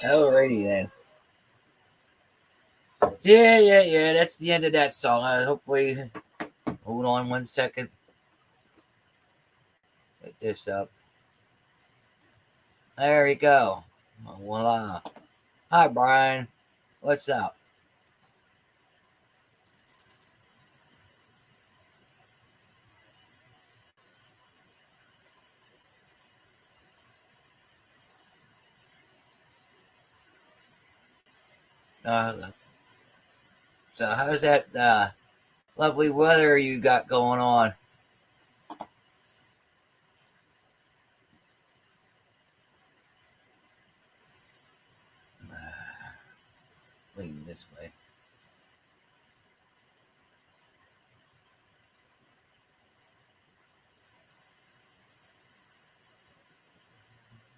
Alrighty then. Yeah. That's the end of that song. Hopefully, hold on 1 second. Get this up. There we go. Voila. Hi, Brian. What's up? So how's that lovely weather you got going on? Lean this way.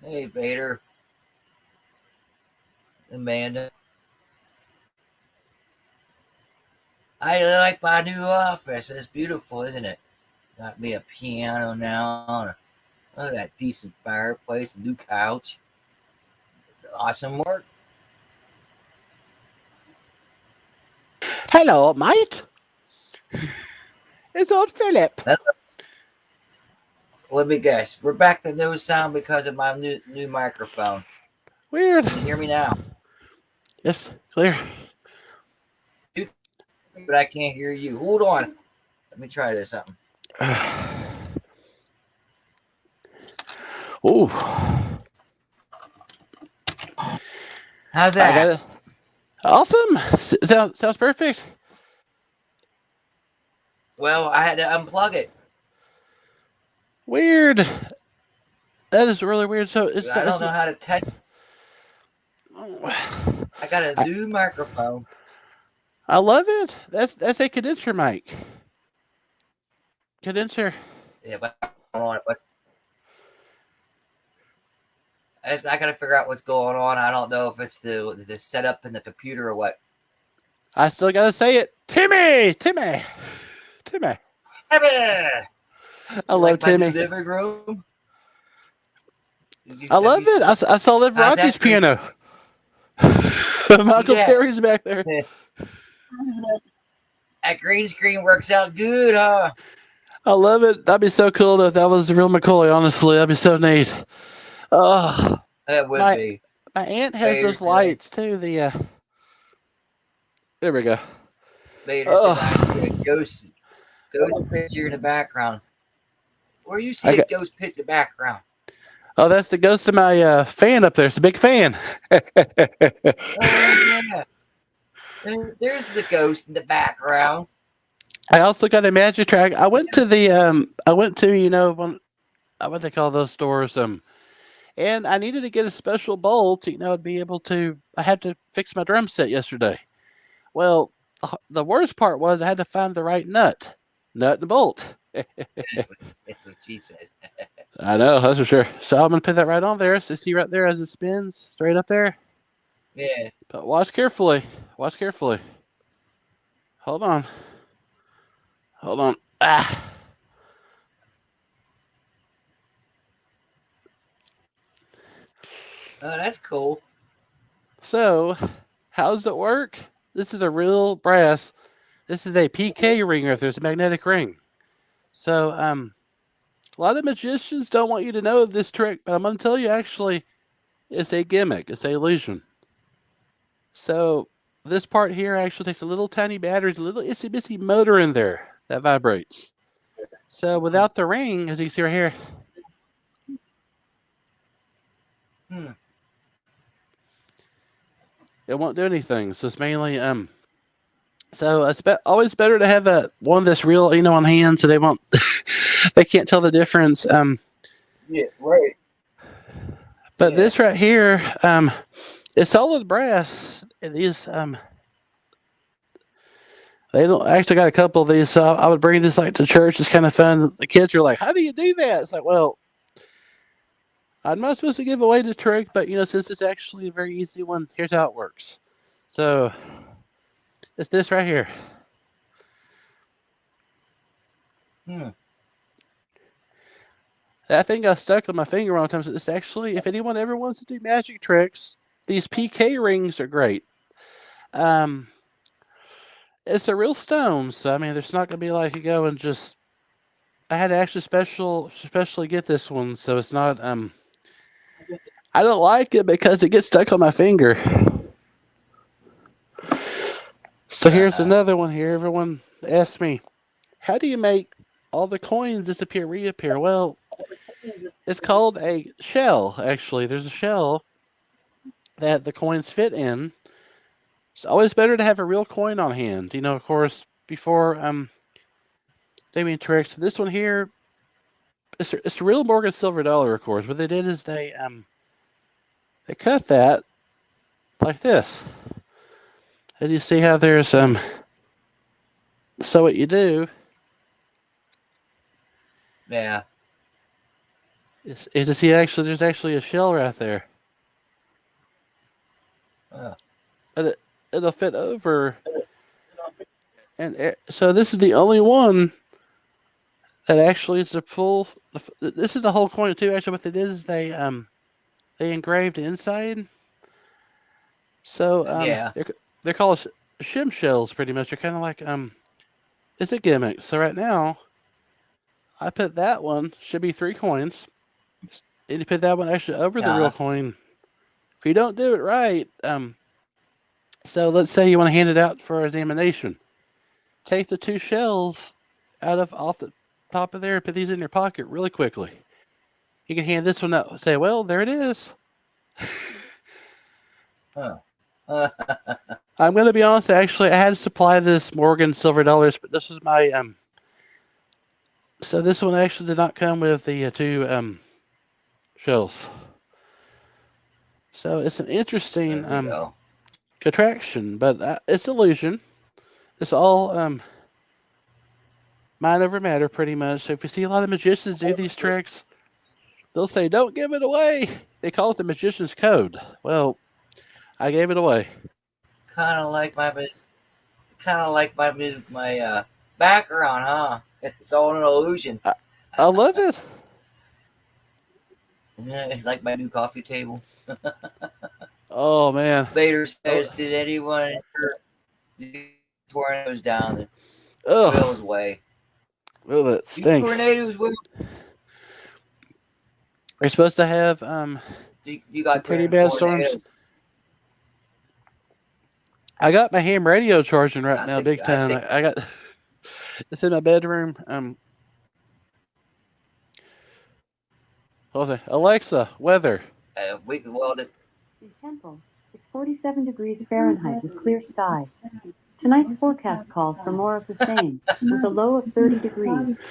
Hey, Bader. Amanda. I like my new office. It's beautiful, isn't it? Got me a piano now. Look at that decent fireplace, a new couch. Awesome work. Hello, mate. It's old Philip. Let me guess. We're back to no sound because of my new microphone. Weird. Can you hear me now? Yes, clear. But I can't hear you. Hold on. Let me try this something. Ooh. How's that? Awesome. Sounds perfect. Well, I had to unplug it. Weird. That is really weird. So I don't know how to test. I got a I, new microphone. I love it. That's a condenser mic. Condenser. Yeah, but I don't know I gotta figure out what's going on. I don't know if it's the setup in the computer or what. I still gotta say it. Timmy. I You love like my new Timmy. living room? I Have love you it. seen? I saw Liv How's Rodgers that green? piano. See Michael that? Terry's back there. That green screen works out good, huh? I love it. That'd be so cool though if that was the real McCoy, honestly. That'd be so neat. Oh, That would my be. my aunt has Later those lights tonight. too. There we go. Later said I see a Oh, ghost picture in the background. Where you I see a got. ghost picture in the background? Oh, that's the ghost of my fan up there. It's a big fan. Oh yeah, there's the ghost in the background. I also got a magic track. I went to what they call those stores and I needed to get a special bowl to be able to. I had to fix my drum set yesterday. Well, the worst part was I had to find the right nut and bolt. That's what she said. I know, that's for sure. So I'm gonna put that right on there. So see right there as it spins straight up there. Yeah. But watch carefully. Watch carefully. Hold on. Hold on. Ah. Oh, that's cool. So, how does it work? This is a real brass. This is a PK ring if there's a magnetic ring. So, a lot of magicians don't want you to know this trick, but I'm going to tell you actually, it's a gimmick, it's a illusion. So, this part here actually takes a little tiny battery, a little itsy bitsy motor in there that vibrates. So, without the ring, as you can see right here, Hmm. it won't do anything. So, it's mainly so it's always better to have one that's real, on hand, so they won't, they can't tell the difference. Yeah. Right. But Yeah. this right here, it's solid brass. These they don't I actually got a couple of these. So I would bring this like to church. It's kind of fun. The kids are like, "How do you do that?" It's like, well, I'm not supposed to give away the trick, but since it's actually a very easy one, here's how it works. So it's this right here. Hmm. That thing got stuck on my finger one time. So it's actually, if anyone ever wants to do magic tricks, these PK rings are great. Um, it's a real stone, so I mean, there's not gonna be like you go and just. I had to actually specially get this one, so it's not. I don't like it because it gets stuck on my finger. So here's Uh-huh. another one here. Everyone asks me, how do you make all the coins disappear, reappear? Well, it's called a shell, actually. There's a shell that the coins fit in. It's always better to have a real coin on hand. Of course, before doing tricks. This one here, it's a real Morgan silver dollar, of course. What they did is they cut that like this. As you see how there's Hmm. so what you do Yeah. is to see there's actually a shell right there. Oh. And it'll fit over. And so this is the only one that actually is the full. This is the whole coin too. Actually, what they did is they engraved the inside. So Yeah. they're called shim shells pretty much. They're kind of like it's a gimmick. So right now I put that one should be 3 coins. And you put that one actually over the real Uh-huh. coin. If you don't do it right, so let's say you want to hand it out for examination. Take the 2 shells out of off the top of there and put these in your pocket really quickly. You can hand this one out. Say, well, there it is. Huh. I'm going to be honest. Actually, I had to supply this Morgan silver dollars, but this is my So this one actually did not come with the two shells. So it's an interesting There we go. contraction, but it's illusion. It's all mind over matter, pretty much. So if you see a lot of magicians do these tricks, they'll say, "Don't give it away." They call it the magician's code. Well, I gave it away. Kind of like my background, huh? It's all an illusion. I love it. Yeah, like my new coffee table. Oh man. Bader says, "Did anyone tornadoes down the Oh, Will's way? oh, that You stinks. tornadoes, Will? You're supposed to have You some got pretty ten bad storms. tornadoes? I got my ham radio charging right I now, think big I time. think I got it's in my bedroom. Hold on. Alexa, weather. we well the, In Temple, it's 47 degrees Fahrenheit with clear skies. Tonight's forecast calls for more of the same, with a low of 30 degrees.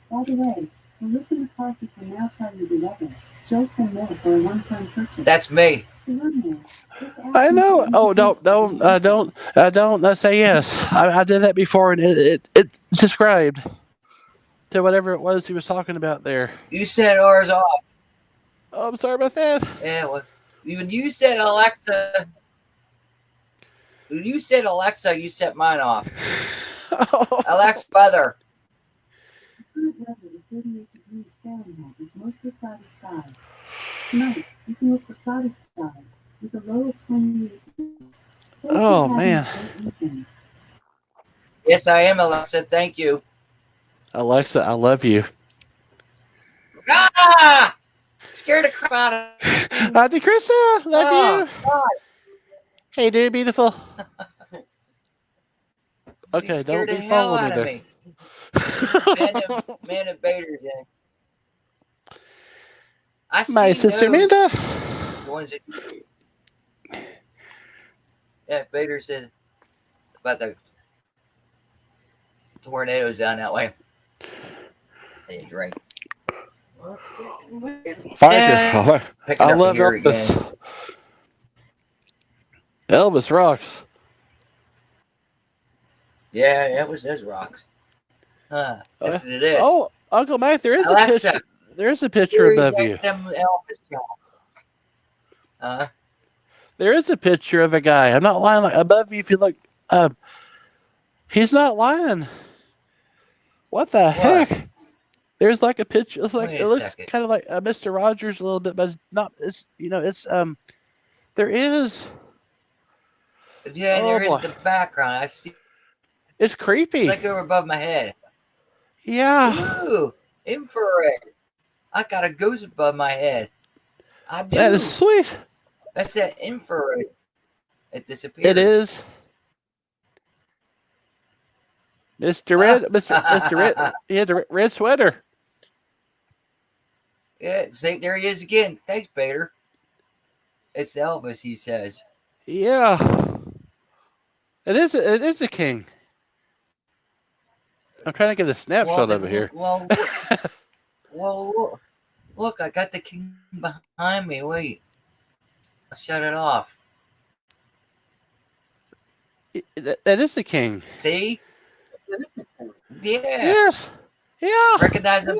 By the way, Melissa McCarthy can now tell you the weather, jokes, and more for a one-time purchase. that's me. To learn more, just ask I me know. to Oh, introduce don't say yes. I did that before, and it described to whatever it was he was talking about there. You set ours off. Oh, I'm sorry about that. Yeah, well, when you said Alexa, you set mine off. Alexa, weather. current weather is 38 degrees Fahrenheit with mostly cloudy skies. Tonight, you can look for cloudy skies with a low of 28 degrees. Oh man, Yes, I am, Alexa. Thank you. Alexa, I love you. Ah! Scared the crap out of Auntie Krista, love you. God. Hey, dude, beautiful. You Okay, don't scared the be hell following out me of there. me. Man of Bader's in. I see My sister those. Amanda. The ones that Bader said about the tornadoes down that way. Say a drink. Thank you. Picking I up love here Elvis. again. Elvis rocks. Yeah, Elvis does rocks. Yes, it is. Oh, Uncle Mike, there is Alexa, a picture. There's a picture Siri's above you. next time Elvis job. There is a picture of a guy. I'm not lying. Like above you, if you look, he's not lying. What the heck? There's like a picture. It's like Wait it a looks second. kind of like Mr. Rogers a little bit, but it's not. It's there is. Yeah, Oh, there is boy. the background. I see. It's creepy. It's like over above my head. Yeah, Ooh, infrared. I got a ghost above my head. I do. that is sweet. That's that infrared. It disappeared. It is. Mr. Red, Mr. Red, he had the red sweater. Yeah, see, there he is again. Thanks, Bader. It's Elvis, he says. Yeah, it is. It is the king. I'm trying to get a snapshot over here. Well, look, I got the king behind me. Wait, I'll shut it off. That is the king. See? Yeah. Yes. Yeah. Recognize him.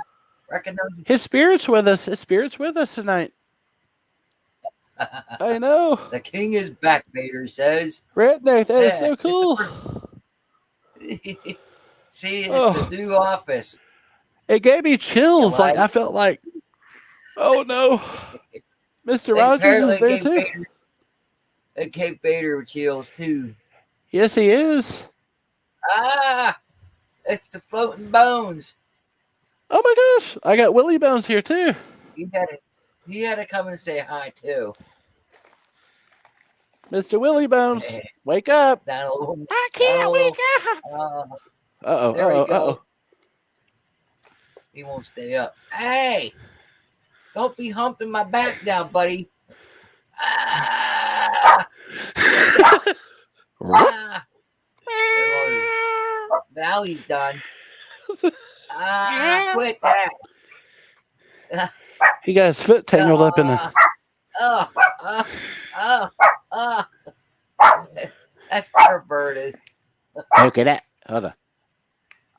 Recognize him. His spirit's with us. His spirit's with us tonight. I know. The king is back, Bader says. Redneck, that is so cool. See, it's the new office. It gave me chills. Like I felt like, oh no, Mr. Rogers is there too. It gave Bader chills too. Yes, he is. It's the floating bones. Oh my gosh, I got Willie Bones here too. You had to come and say hi too. Mr. Willie Bones, wake up. I can't wake up. Uh-oh. He won't stay up. Hey, don't be humping my back now, buddy. Now he's done. Quit that. He got his foot tangled up in the. Oh, oh, oh. That's perverted. Okay, that. Hold on.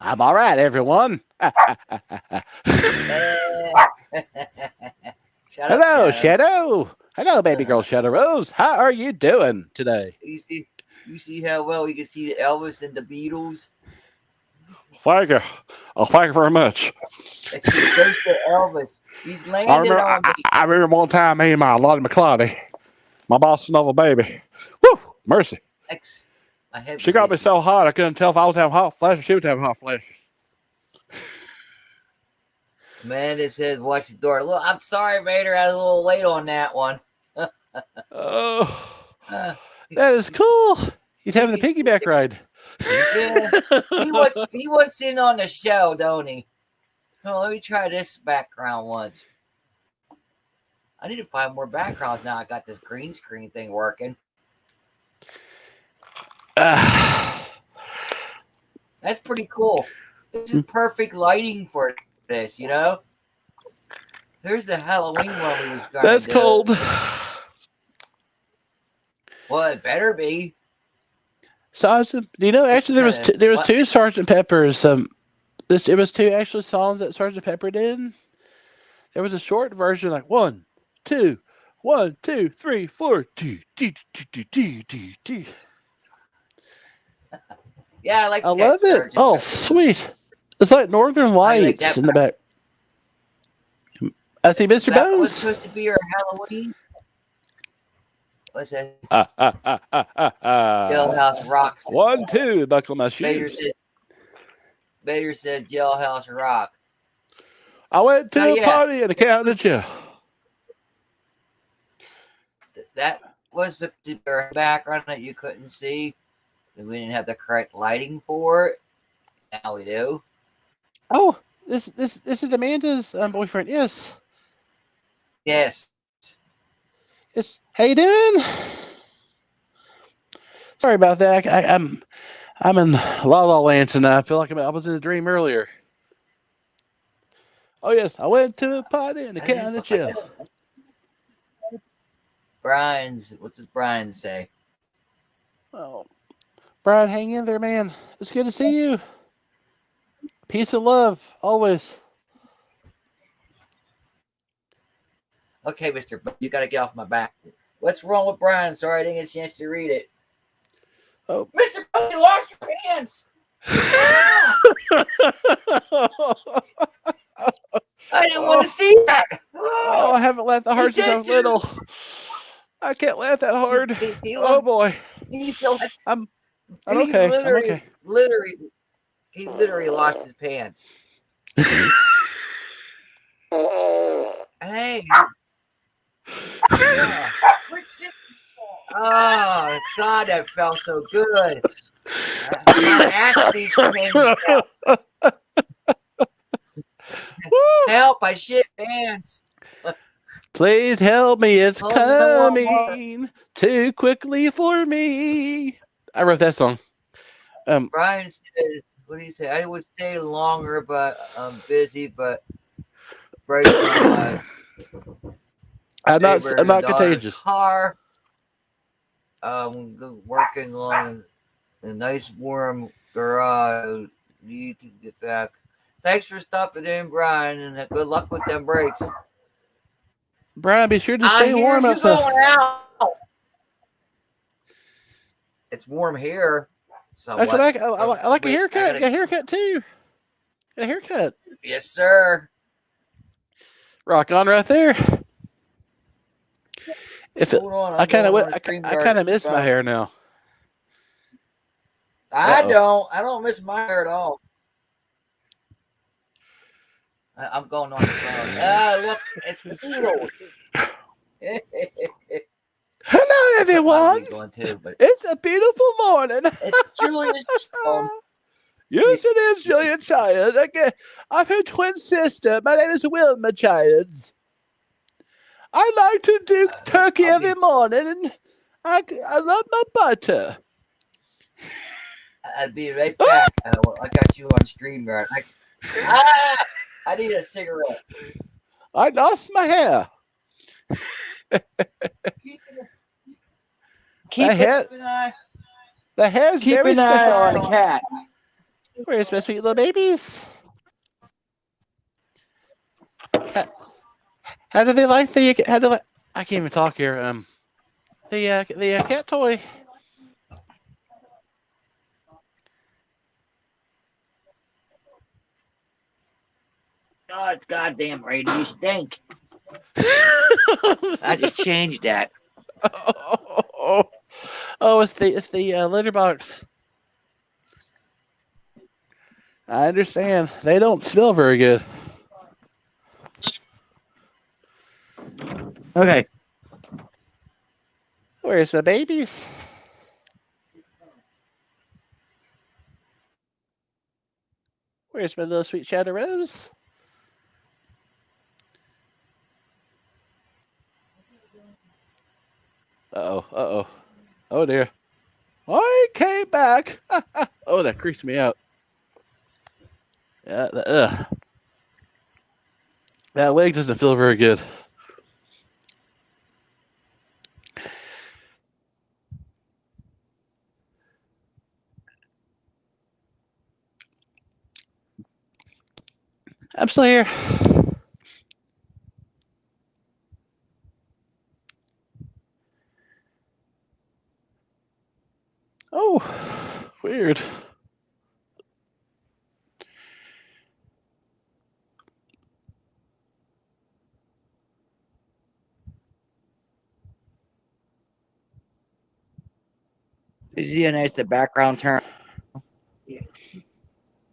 I'm all right, everyone. Shut Hello, up, Shadow. Shadow. Hello, baby girl Shadow Rose. How are you doing today? You see how well you can see Elvis and the Beatles? Thank you. Oh, thank you very much. It's the ghost of Elvis. He's landing on me. I remember one time me and my Lottie McClotty, my boss Nova baby. Woo! Mercy. She got me so hot I couldn't tell if I was having hot flashes or she was having hot flashes. Amanda says, watch the door. Look, I'm sorry, Vader. I was a little late on that one. Oh, that is cool. He's having a piggyback ride. Yeah, he wants in on the show, don't he? Oh, let me try this background once. I need to find more backgrounds now. I got this green screen thing working. That's pretty cool. This is perfect lighting for this, you know? There's the Halloween one we was going to do. That's cold. Well, it better be. Sergeant, actually there was two Sergeant Peppers. It was two actually songs that Sergeant Pepper did. There was a short version like 1, 2, 1, 2, 3, 4. Yeah, I love it. Sergeant Oh, Pepper. Sweet. It's like Northern Lights in the back. I see Mr. That Bones. was supposed to be our Halloween. What's that? Jailhouse Rocks. 1, 2, buckle my shoes. Vader said Jailhouse Rock. I went to a party in the county jail. That was the background that you couldn't see. We didn't have the correct lighting for it. Now we do. Oh, this is Amanda's boyfriend. Yes. Yes. How you doing? Sorry about that. I'm in La La Land tonight. I feel like I was in a dream earlier. Oh yes, I went to a party in the county jail. What does Brian say? Oh, Brian, hang in there, man. It's good to see you. Peace and love, always. Okay, Mr. You got to get off my back. What's wrong with Brian? Sorry, I didn't get a chance to read it. Oh, Mr. You lost your pants. I didn't want to see that. Oh, I haven't laughed that hard since I was little. I can't laugh that hard. Oh boy. I'm okay. He literally lost his pants. Hey. Oh God, that felt so good. I asked these things. Help! I shit pants. Please help me. It's coming too quickly for me. I wrote that song. Brian says, what do you say? I would stay longer, but I'm busy, but breaks on I'm not contagious. Car. Working on a nice warm garage. Need to get back. Thanks for stopping in, Brian, and good luck with them breaks. Brian, be sure to stay warm outside. Going out. It's warm here. I like a haircut. I got a haircut too. Got a haircut. Yes, sir. Rock on right there. I kind of miss my hair now. I don't miss my hair at all. I'm going on the phone. Look, it's the Beatles. Hello, everyone. It's a beautiful morning. It's Julia's phone. Yes, it is, Julia Childs. Okay, I'm her twin sister. My name is Wilma Childs. I like to do turkey every morning, and I love my butter. I'll be right back. I got you on StreamYard. Ah! I need a cigarette. I lost my hair. Keep The hair, Keep an eye. the hair is keep very an eye special. on the cat. Where's my sweet little babies? How do they like the? How do they? I can't even talk here. The cat toy. God, goddamn radio, you stink. I just changed that. Oh, it's the litter box. I understand. They don't smell very good. Okay. Where's my babies? Where's my little sweet Shadow Rose? Uh-oh. Oh, dear. I came back. Oh, that creeps me out. Yeah, that leg doesn't feel very good. I'm still here. Oh, weird. Is he a nice background turn?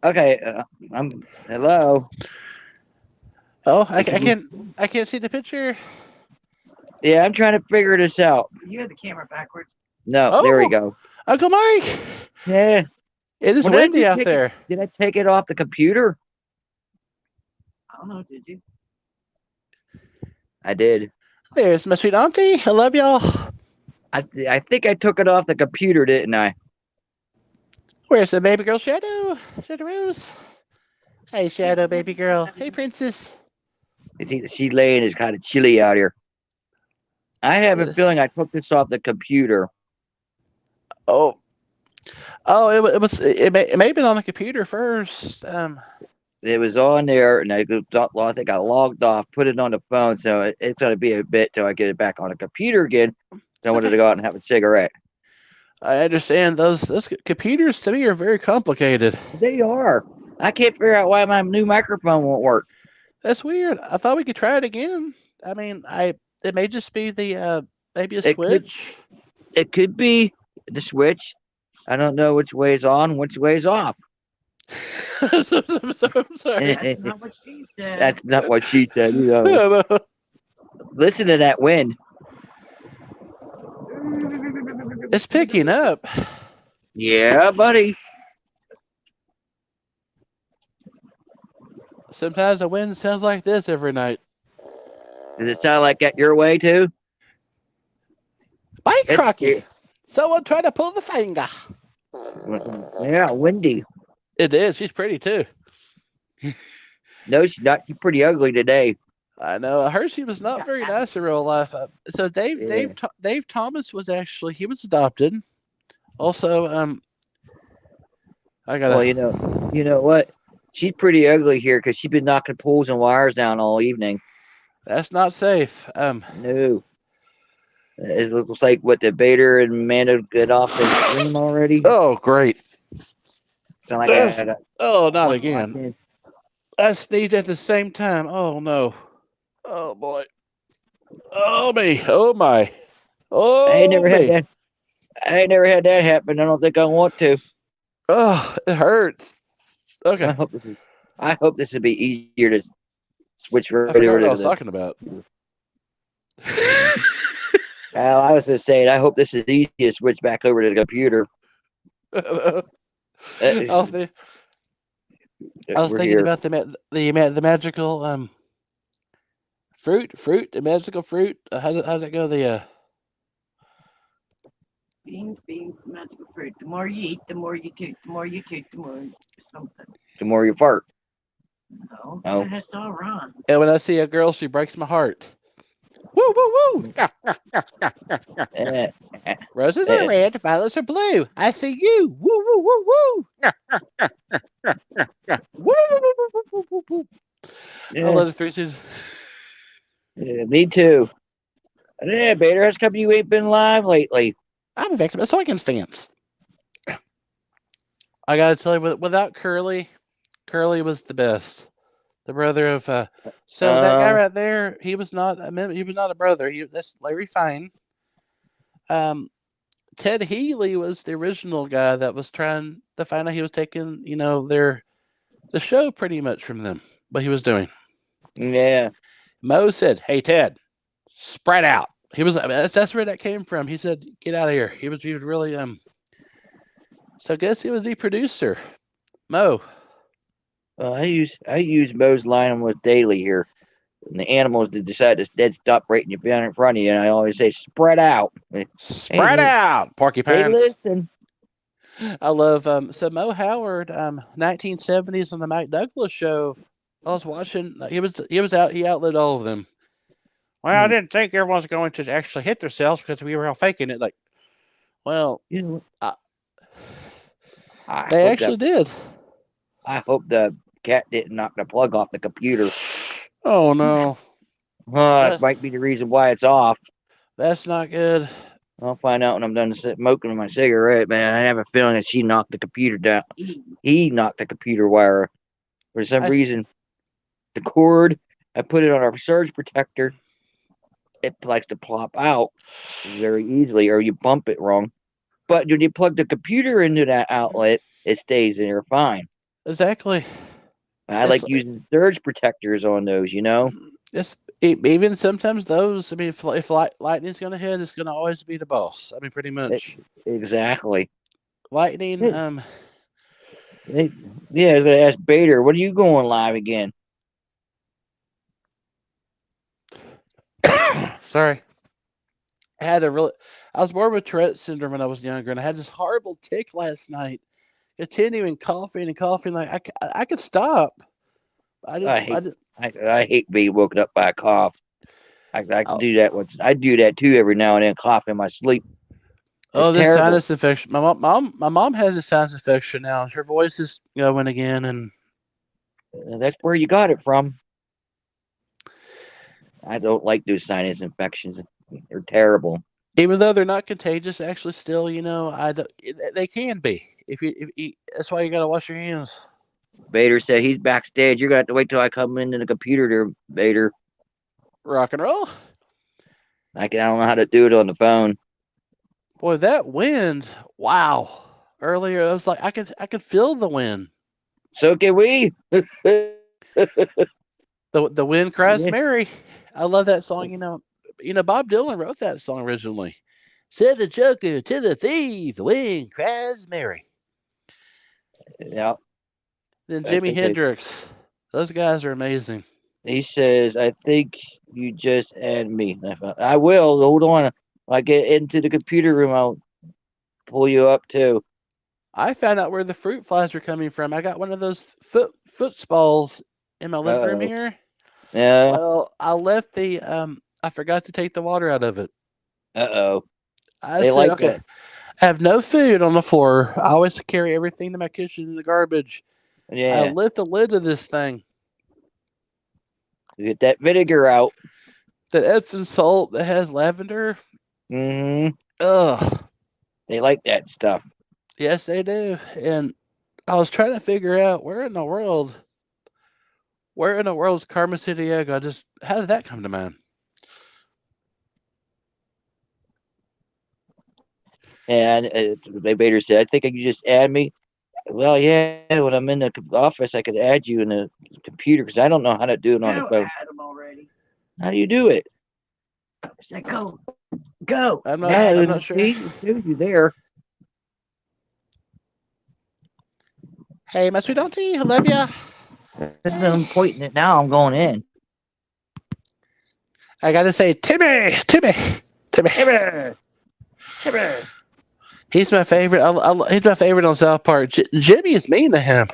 Okay. I'm. Hello. Oh, I can't see the picture. Yeah, I'm trying to figure this out. You had the camera backwards. No, there we Oh, go. Uncle Mike. Yeah. It is Well, did I windy just out take there. Did I take it off the computer? I don't know. Did you? I did. There's my sweet auntie. I love y'all. I think I took it off the computer, didn't I? Where's the baby girl Shadow? Shadow Rose. Hey, Shadow, baby girl. Hey, princess. She's laying. It's kind of chilly out here. I have a Uh, feeling I took this off the computer. Oh, it may have been on the computer first. It was on there, and I think I logged off, put it on the phone, so it's going to be a bit till I get it back on the computer again. So I wanted Okay. to go out and have a cigarette. I understand those computers to me are very complicated. They are. I can't figure out why my new microphone won't work. That's weird. I thought we could try it again. I mean, it may just be the maybe a switch. It could be the switch. I don't know which way is on, which way is off. I'm sorry. That's not what she said. That's not what she said. You know. Listen to that wind. It's picking up. Yeah, buddy. Sometimes the wind sounds like this every night. Does it sound like that your way too? By crocky. Someone trying to pull the finger. Yeah, windy. It is. She's pretty too. No, she's not. She's pretty ugly today. I know. I heard she was not very nice in real life. So Dave Thomas was he was adopted. Also, I gotta. Well, you know what? She's pretty ugly here because she's been knocking poles and wires down all evening. That's not safe. No. It looks like what the Bader and Amanda get off the stream already. Oh, great. Sound like not again. I sneezed at the same time. Oh no. Oh boy. Oh me. Oh my. Oh I ain't never me. had that. I ain't never had that happen. I don't think I want to. Oh, it hurts. Okay. I hope this will be easier to switch right I forgot over what I to was the. talking about. Well, I was just saying. I hope this is easy to switch back over to the computer. I was thinking here. about the magical fruit, the magical fruit. How's it go? The beans, magical fruit. The more you eat, the more you toot. The more you toot, the more something. The more you fart. No, Oh. it has to all run. And when I see a girl, she breaks my heart. Woo, woo, woo! Eh, Roses are eh, red, violets are blue. I see you. Woo, woo, woo, woo. Woo, woo, woo, woo, woo, woo, woo. I yeah, love the Three Stooges. yeah, me too. Yeah, Bader, how come you ain't been live lately? I'm a victim of circumstance. I gotta tell you, without Curly, Curly was the best. The brother of so that guy Uh, right there, he was not he was not a brother. That's Larry Fine. Um, Ted Healy was the original guy that was trying to find out he was taking, the show pretty much from them. What he was doing. yeah. Mo said, "Hey Ted, spread out." He was. I mean, that's where that came from. He said, "Get out of here." He was really So I guess he was the producer, Mo. I use Mo's line almost daily here. And the animals that decide to dead stop right down in front of you, and I always say, "Spread out." Spread out, Hey, porcupines. listen. I love so Mo Howard, 1970s on the Mike Douglas show. I was watching. He outlived all of them. Well, I Hmm, didn't think everyone's going to actually hit themselves because we were all faking it. Like, well, you know, uh, I they hope that actually did. I hope the cat didn't knock the plug off the computer. Oh no, That that's might be the reason why it's off. that's not good. I'll find out when I'm done smoking my cigarette, man. I have a feeling that she knocked the computer down. He knocked the computer wire. For some I reason, the cord, I put it on our surge protector. It likes to plop out very easily, or you bump it wrong. But when you plug the computer into that outlet, it stays in there fine. exactly. I It's like using surge protectors on those, you know? it's even sometimes those. I mean, if lightning's gonna hit, it's gonna always be the boss. I mean, pretty E- much. exactly. Lightning. Hey, hey, yeah, I was going to ask Bader, what are you going live again? Sorry. I had a really. I was born with Tourette's syndrome when I was younger, and I had this horrible tick last night, continuing coughing and coughing. Like I could stop. I didn't. I I hate didn't. I hate being woken up by a cough. I can Oh, do that once. I do that too every now and then, cough in my sleep. It's oh, this terrible. sinus infection. My mom has a sinus infection now. Her voice is going again, and That's where you got it from. I don't like those sinus infections. They're terrible. even though they're not contagious, actually, still, I don't, they can be. If you that's why you got to wash your hands. Bader said he's backstage. You're gonna have to wait till I come into the computer there, Bader. Rock and roll. I don't know how to do it on the phone. Boy, that wind! Wow. Earlier, I was like, I could feel the wind. So can we. The wind cries Yeah. Mary. I love that song. Bob Dylan wrote that song originally. Said the joker to the thief, the wind cries Mary. Yeah. Then I Jimi think I, Hendrix. Those guys are amazing. he says, I think you just add me. I will. Hold on. When I get into the computer room, I'll pull you up too. I found out where the fruit flies were coming from. I got one of those footballs in my living room Uh-oh. here. Yeah. Well, I left I forgot to take the water out of it. Uh-oh. I They said, like okay, that. I have no food on the floor. I always carry everything to my kitchen in the garbage. I Yeah. lift the lid of this thing. Get that vinegar out. The Epsom salt that has lavender. Hmm. Ugh. They like that stuff. Yes, they do. And I was trying to figure out where in the world is Carmen Sandiego? How did that come to mind? And Bader said, I think I could just add me. Well, yeah, when I'm in the office, I could add you in the computer because I don't know how to do it on the Go phone. at him already. How do you do it? I said, go. Go. I'm not sure. It shows you there. Hey, my sweet auntie, I love ya. As Hey. I'm pointing it now, I'm going in. I gotta say, Timmy. Timber! Timber! He's my favorite. He's my favorite on South Park. Jimmy is mean to him.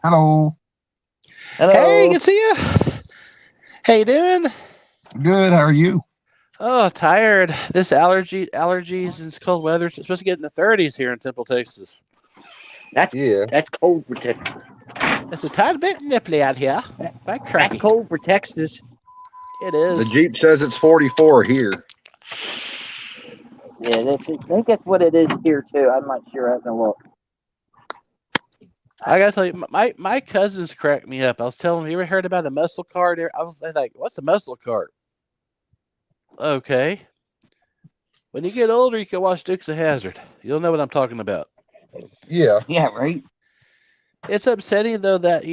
Hello. Hello. Hey, good to see you. How you doing? Good. How are you? Oh, tired. This allergies and cold weather. It's supposed to get in the 30s here in Temple, Texas. Yeah. That's cold for Texas. It's a tad bit nipply out here. By That's cracky. cold for Texas. It The is. Jeep says it's 44 here. Yeah, I think that's what it is here too. I'm not sure. I haven't looked. I gotta tell you, my cousins cracked me up. I was telling them, you ever heard about a muscle cart? I was like, what's a muscle cart? Okay. When you get older, you can watch Dukes of Hazzard. You'll know what I'm talking about. Yeah. Yeah, right. It's upsetting though that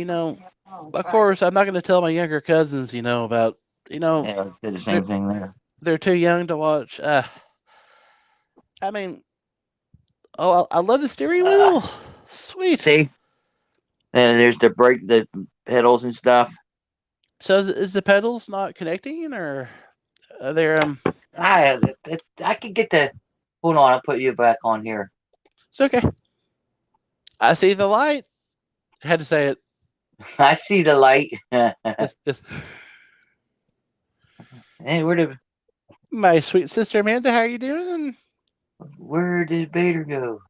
of course, I'm not going to tell my younger cousins, about Yeah, did the same thing there. they're too young to watch. I mean, I love the steering wheel. Sweet. See, there's the brake, the pedals and stuff. So is the pedals not connecting, or are they I can get the. Hold on, I'll put you back on here. It's okay. I see the light. I had to say it. I see the light. It's- Hey, my sweet sister Amanda, how are you doing? where did Bader go?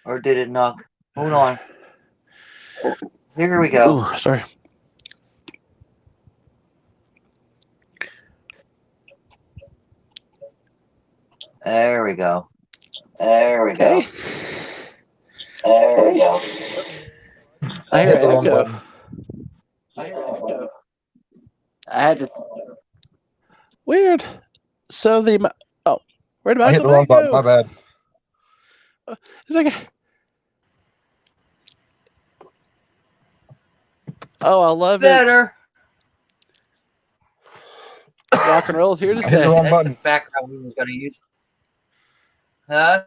Or did it knock? Hold on. Here we go. Oh, sorry. There we go. Okay. There we go. I hear hit the an wrong echo. button. I had to. Weird. So where'd I hit Michael the wrong Knight button. go? My bad. It's like, oh, I love it. Better. Rock and roll is here to I hit the stay. wrong That's button. the background we was gonna use. Huh?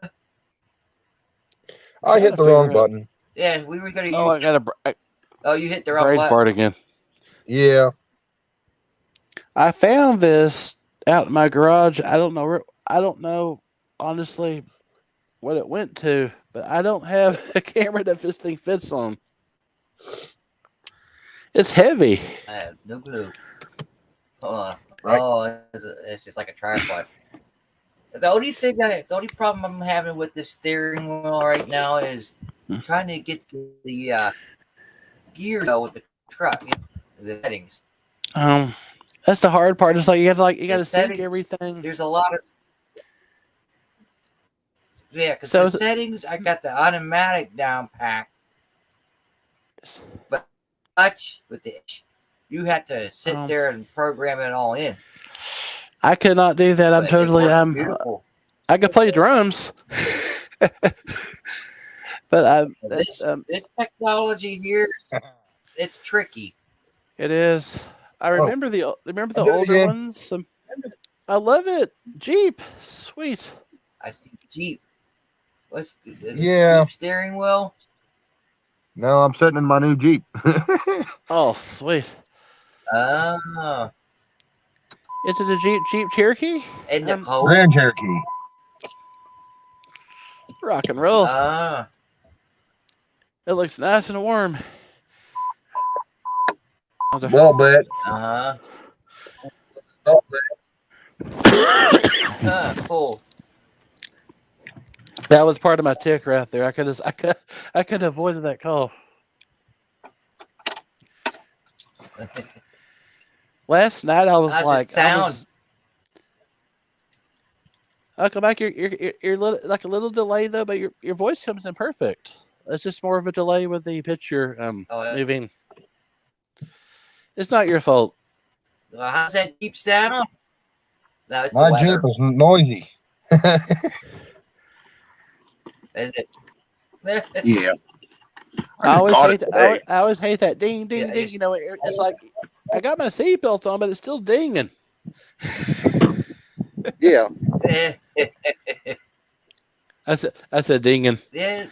I hit the Trying to wrong figure out- button. Yeah, we were gonna Oh, use. I got a Oh, you hit the wrong brain button. fart again. Yeah. I found this out in my garage. I don't know honestly what it went to, but I don't have a camera that this thing fits on. It's heavy. I have no clue. Right. Right. Oh, it's just like a tripod. The only problem I'm having with this steering wheel right now is trying to get the gear with the truck, the settings. That's the hard part. It's like you got to sync settings, everything. There's a lot of because So the settings I got the automatic down pat, but touch with the you have to sit there and program it all in. I could not do that. I'm But totally it works beautiful. I could play drums, but this technology here, it's tricky. It is. I remember the do it older again. ones. I love it. Jeep, sweet. I see Jeep. What's the Yeah. Jeep steering wheel? No, I'm sitting in my new Jeep. Oh, sweet. Oh, Is it a Jeep Cherokee? and the cold. Grand Cherokee. Rock and roll. It looks nice and warm. A little bit. Cool. That was part of my tick right there. I could have avoided that cough. Last night I was How's like, it sound? I'll come back. You're like a little delay though, but your voice comes in perfect. It's just more of a delay with the picture moving. It's not your fault. How's that Jeep sound? No, it's My the weather. Jeep is noisy. Is it? Yeah. I always got hate it that. I always hate that ding ding Yeah, ding. It's like I got my seatbelt on, but it's still dinging. Yeah. I said dinging. Yeah.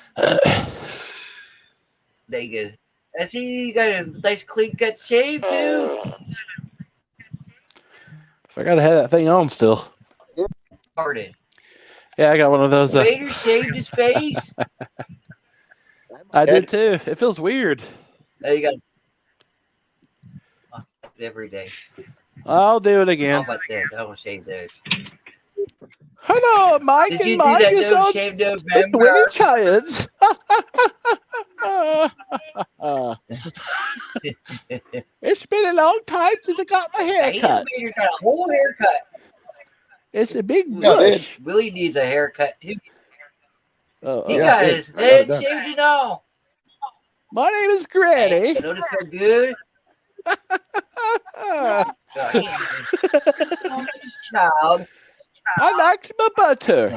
They good. I see you got a nice clean cut shave too. I gotta have that thing on still. Started. Yeah, I got one of those. Vader shaved his face. I did too. It feels weird. Oh, you got every day. I'll do it How again. about this? I will shave those. Hello, Mike Did and you do Mike that is no on shave with November? Willie Childs. It's been a long time since I got my hair Damn, cut. man, you got a whole haircut. It's a big Ooh, bush. Willie needs a haircut too. He Yeah, got I his got it head done. shaved and all. my name is Hey, Granny. don't it feel good? His child. I liked my butter.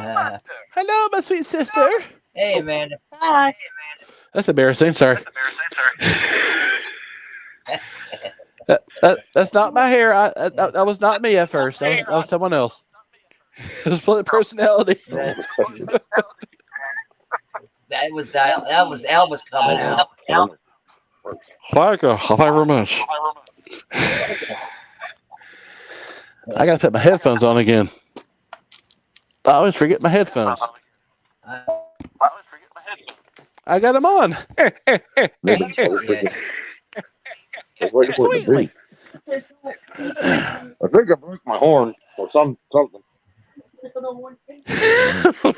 Hello, my sweet sister. Hey, Amanda. Hi. That's embarrassing. Sorry. That's not my hair. That was not me at first. That was someone else. It was split personality. That was Elvis coming out. Thank you very much. I gotta put my headphones on again. I always forget my headphones. I got them on. Sweetly. I think I broke my horn or something.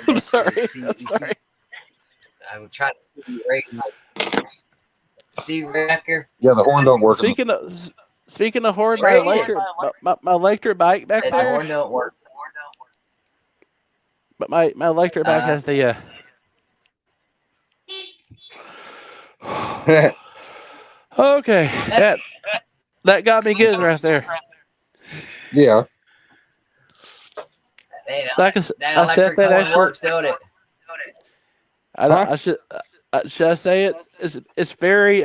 I'm sorry. I'm sorry. I would try to see right. Steve Racker. Yeah, the horn don't work. Speaking of horn, my electric bike back And the there. horn don't work. But my electric bike has the okay. That got me good right there. Yeah. Man, So I that set electric that horn actually. works, don't it? I don't. I should. Should I say it? It's very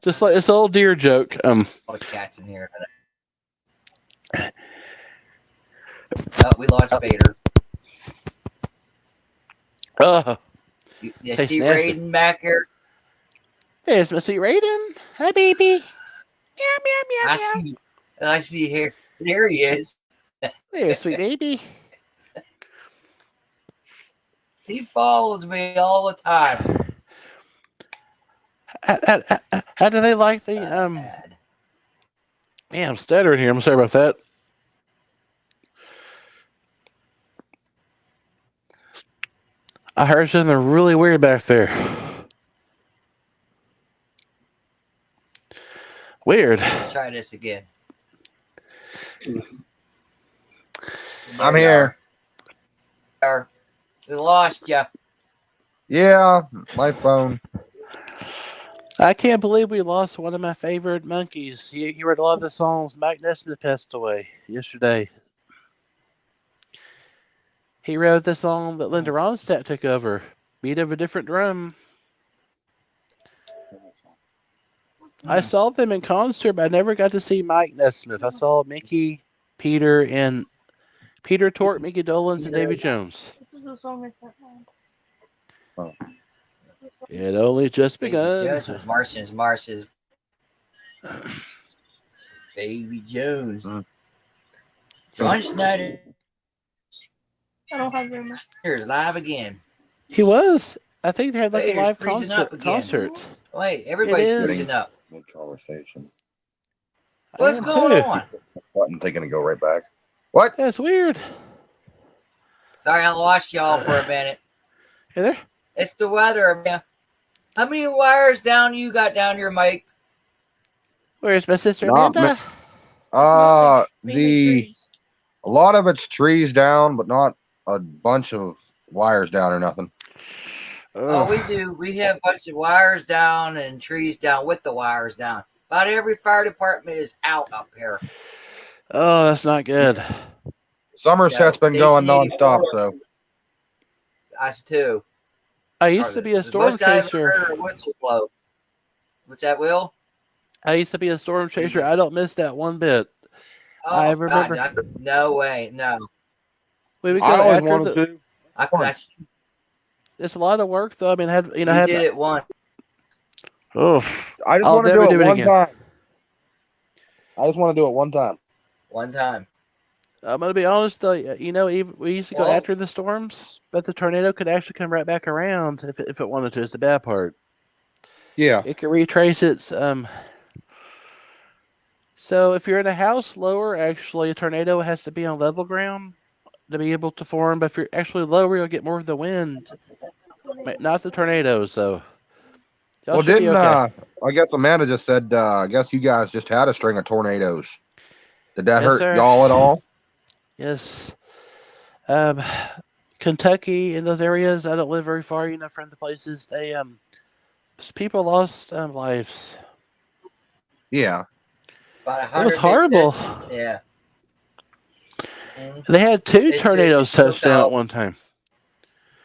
just like this old deer joke. A lot of cats in here. Oh, we lost Vader. You Tastes see nasty. Raiden back here? There's my sweet Raiden. Hi, baby. Meow, meow, meow, I see here. There he is. There's sweet baby. He follows me all the time. How do they like the Man, I'm stuttering here. I'm sorry about that. I heard something really weird back there. Weird. Let's try this again. I'm here. We lost you. Yeah, my phone. I can't believe we lost one of my favorite monkeys. He wrote a lot of the songs. Mike Nesmith passed away yesterday. He wrote the song that Linda Ronstadt took over, Beat of a Different Drum. I saw them in concert, but I never got to see Mike Nesmith. I saw Mickey, Peter Tork, Mickey Dolenz, and Davy Jones. This is the song I sent home. It only just Davy begun. Jones was Martian's. Davy Jones. John Schneider I don't have very much. is live again. He was. I think they had like a Vader's live freezing up again. concert. Wait, everybody's It is. freezing up. No conversation. What's I am going too. on? Button thinking to go right back. What? That's weird. Sorry, I lost y'all for a minute. Hey there. It's the weather, man. How many wires down you got down your mic? Where's my sister Not Amanda? Mainly A lot of it's trees down, but not a bunch of wires down or nothing. Oh, we do. We have a bunch of wires down and trees down with the wires down. About every fire department is out up here. Oh, that's not good. Somerset's been Station going 84. nonstop, so Us too. I used to be a storm Most I've chaser. heard a whistle blow. What's that, Will? I used to be a storm chaser. I don't miss that one bit. Oh, I remember. God, no way, no. We would go I always after wanted the. to. It's a lot of work, though. I mean, You did it once. Oh, I just I'll want to never do do it it one again. time. I just want to do it one time. One time. I'm gonna be honest though. Even we used to go Well, after the storms, but the tornado could actually come right back around if it wanted to. It's the bad part. Yeah. It can retrace its. So if you're in a house lower, actually, a tornado has to be on level ground to be able to form. But if you're actually lower, you'll get more of the wind, not the tornado. So y'all Well, should be didn't okay. I guess Amanda just said I guess you guys just had a string of tornadoes. Did that Yes, hurt sir. y'all at all? Yes. Um, Kentucky in those areas. I don't live very far, from the places. People lost lives. Yeah. about It was 150. horrible. Yeah. Mhm. They had two It tornadoes shows touch down at how. one time.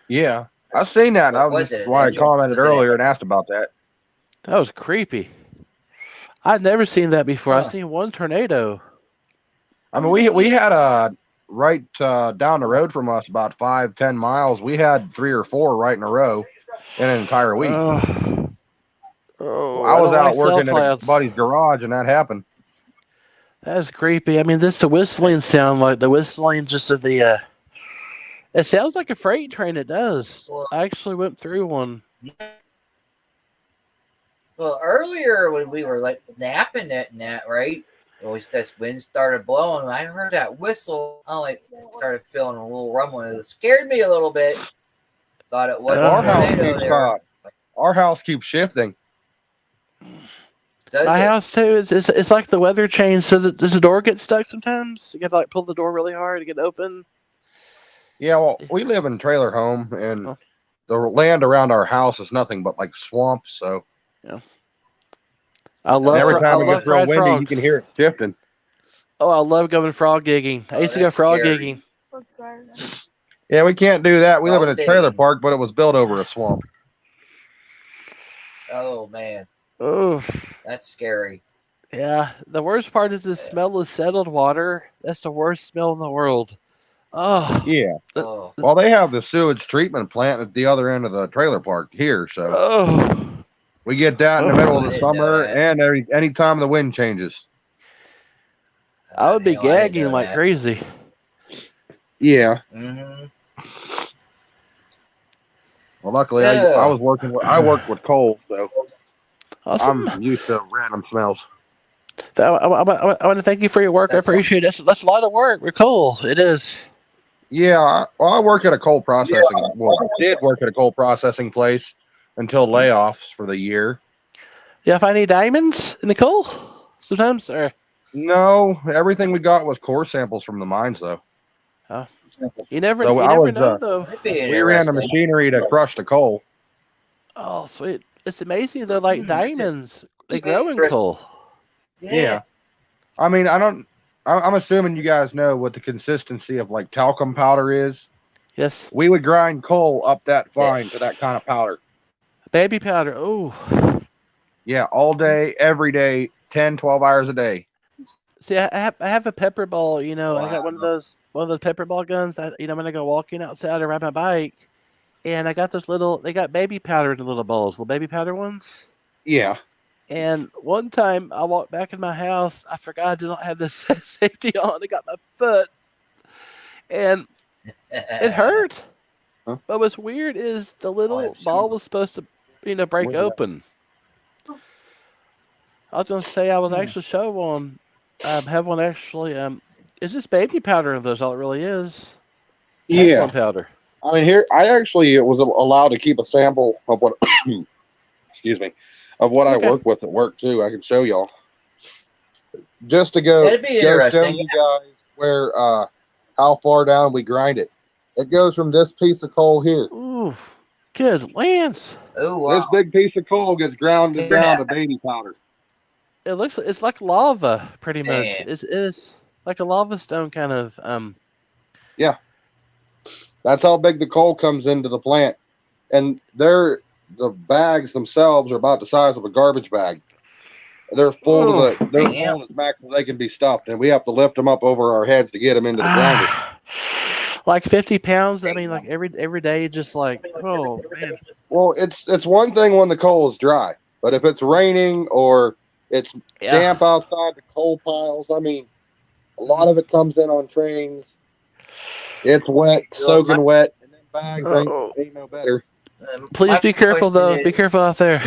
Yeah. I seen that. And I What was was just it? why I commented Was it? earlier and asked about that. That was creepy. I'd never seen that before. I've Huh. seen one tornado. I mean, we had right down the road from us about 5-10 miles. We had 3 or 4 right in a row in an entire week. Oh, I I was don't like out cell working at a clouds. buddy's garage and that happened. That's creepy. I mean, this the whistling sound like the whistling just of the. It sounds like a freight train. It does. Well, I actually went through one. yeah. Well, earlier when we were like napping at that, right? This wind started blowing. I heard that whistle. I started feeling a little rumbling. It scared me a little bit. Thought it was Well, a our house tornado keeps there. shifting. Does My it? house too. It's like the weather changed. So does the door get stuck sometimes? You got to pull the door really hard to get it open. Yeah, well, we live in a trailer home and Oh, the land around our house is nothing but like swamp. So yeah. I and love every I time it love gets real fried windy, you can frogs. hear it shifting. Oh, I love going frog gigging. I Oh, used to go that's frog scary. gigging. What's better than Yeah, we can't do that. We live in Frog a trailer digging. park, but it was built over a swamp. Oh man, Oh, that's scary. yeah. The worst part is the smell of settled water. That's the worst smell in the world. Oh, Yeah. the- Oh, Well, they have the sewage treatment plant at the other end of the trailer park here, so oh, we get that in the middle oh. of I the didn't know summer that. and any time the wind changes. I would be Hell, I didn't gagging know like that. crazy. Yeah. Mm-hmm. Well, luckily Yeah. I worked with coal, so Awesome. I'm used to random smells. So I want to thank you for your work. I That's appreciate it. That's a lot of work. We're cool. It is. Yeah, I work at a coal processing. Well, did work at a coal processing place until layoffs for the year. Yeah, find any diamonds in the coal? Sometimes, or No, everything we got was core samples from the mines, though. you never So know though. That'd be we ran the interesting. machinery to crush the coal. Oh, sweet. It's amazing though. Like diamonds, they grow in Interesting. coal. Yeah. I mean, I'm assuming you guys know what the consistency of like talcum powder is. Yes, We would grind coal up that fine to that kind of powder. baby powder. Oh, Yeah, all day, every day, 10, 12 hours a day. see, I have a pepper ball. I got Wow. one of those pepper ball guns. When I go walking outside or ride my bike, and I got those little. They got baby powder in the little balls, little baby powder ones. Yeah. And one time I walked back in my house, I forgot I did not have the safety on. I got my foot, and it hurt. Huh? But what's weird is the little Oh, ball shoot. was supposed to, break Where's that? open. I was gonna say I was Hmm. actually show on, have one actually. It's just baby powder. That's all it really is. Yeah. Talcum powder. I mean, here I actually was allowed to keep a sample of what, excuse me, of what I Okay. work with at work too. I can show y'all just to go That'd be show interesting. you guys where how far down we grind it. It goes from this piece of coal here. Ooh, good Lance. Oh This wow. big piece of coal gets grounded Hear down that. to baby powder. It's like lava, pretty much. Damn. It's like a lava stone kind of. That's how big the coal comes into the plant, and the bags themselves are about the size of a garbage bag. They're full to they're Damn. full as max as they can be stuffed, and we have to lift them up over our heads to get them into the grinder. Like 50 pounds. I mean, like every day, just like, oh man. Well, it's one thing when the coal is dry, but if it's raining or it's Yeah. damp outside the coal piles, I mean, A lot of it comes in on trains. It's wet, soaking wet, and then bags ain't no better. Please my be careful, question though. Be is, careful out there.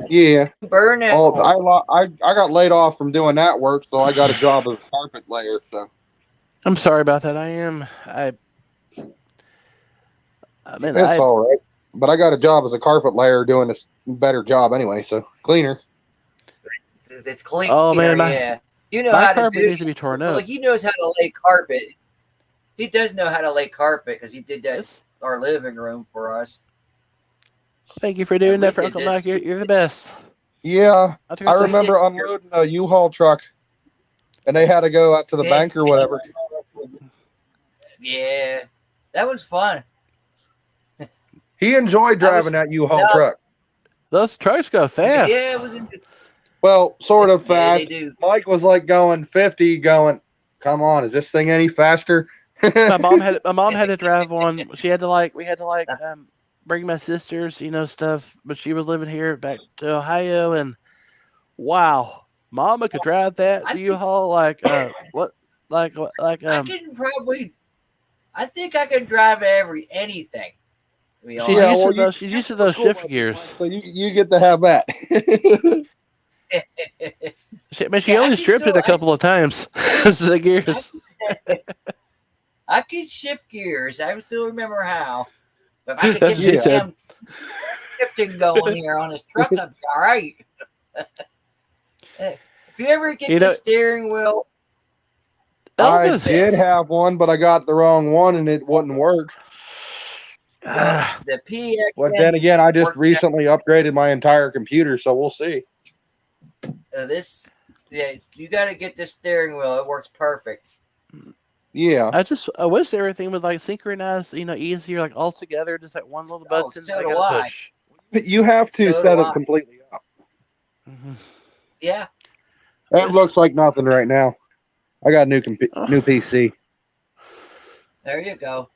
Yeah. burn it. Well, I got laid off from doing that work, so I got a job as a carpet layer. So I'm sorry about that. it's all right. But I got a job as a carpet layer doing this better job anyway. So cleaner. It's cleaner. Oh, man, Yeah, you know my how to carpet do. needs to be torn Well, up. he knows how to lay carpet. He does know how to lay carpet because he did that Yes. our living room for us. Thank you for doing And we that for did Uncle this- Mike. You're the best. Yeah, I'll take I our seat. remember unloading a U-Haul truck, and they had to go out to the Yeah. bank or whatever. Yeah, that was fun. He enjoyed driving that U-Haul truck. Those trucks go fast. Yeah, it was interesting. Well, sort of Yeah, fast. they do. Mike was like going 50, going, "Come on, is this thing any faster?" my mom had to drive one. We had to bring my sisters, stuff, but she was living here back to Ohio, and wow, Mama could drive that U-Haul I can probably. I think I can drive anything. She's used to those shift gears. So you get to have that. She only stripped it a couple of times. The gears. I can shift gears. I still remember how. But if I could That's get what she this said. damn shifting going here on this truck, I'd be all right. If you ever get the steering wheel. I did have one, but I got the wrong one and it wouldn't work. The PX. But then again, I just recently upgraded my entire computer, so we'll see. You got to get this steering wheel. It works perfect. Yeah. I wish everything was like synchronized, easier, like all together, just like one little button. So do I. Push. You have to set it completely up. Mm-hmm. Yeah. That looks like nothing right now. I got a new PC. There you go.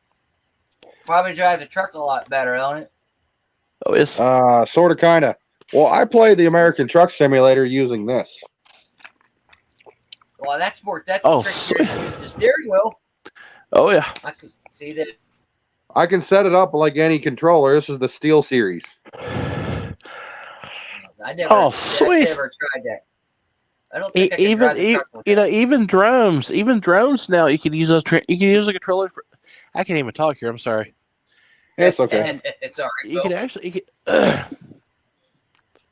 Probably drives the truck a lot better, don't it? Oh, yes. Sort of, kind of. Well, I play the American Truck Simulator using this. Well, that's more. That's trickier than using the steering wheel. Oh yeah. I can see that. I can set it up like any controller. This is the Steel Series. I never tried that. I don't think I can drive the truck with that. even drones now you can use those. You can use a controller for. I can't even talk here. I'm sorry. It's okay. It's all right. You can actually.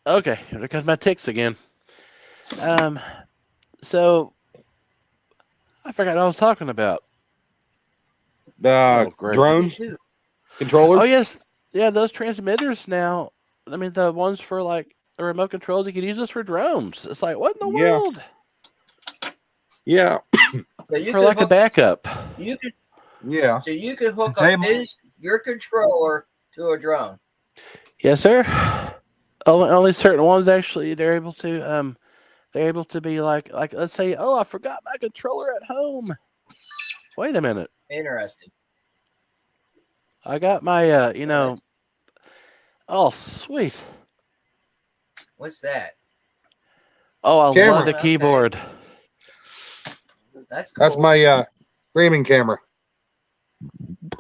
Okay, here comes my ticks again. So I forgot what I was talking about. Drones, controllers. Oh yes, yeah. Those transmitters now. I mean, the ones for like the remote controls. You can use this for drones. It's like what in the world? Yeah. For like a backup. You could. Yeah. So you can hook up your controller to a drone. Yes, sir. Only certain ones actually they're able to be like let's say, oh, I forgot my controller at home. Wait a minute. Interesting. I got my oh sweet. What's that? Oh, I love the keyboard. That's cool. That's my streaming camera.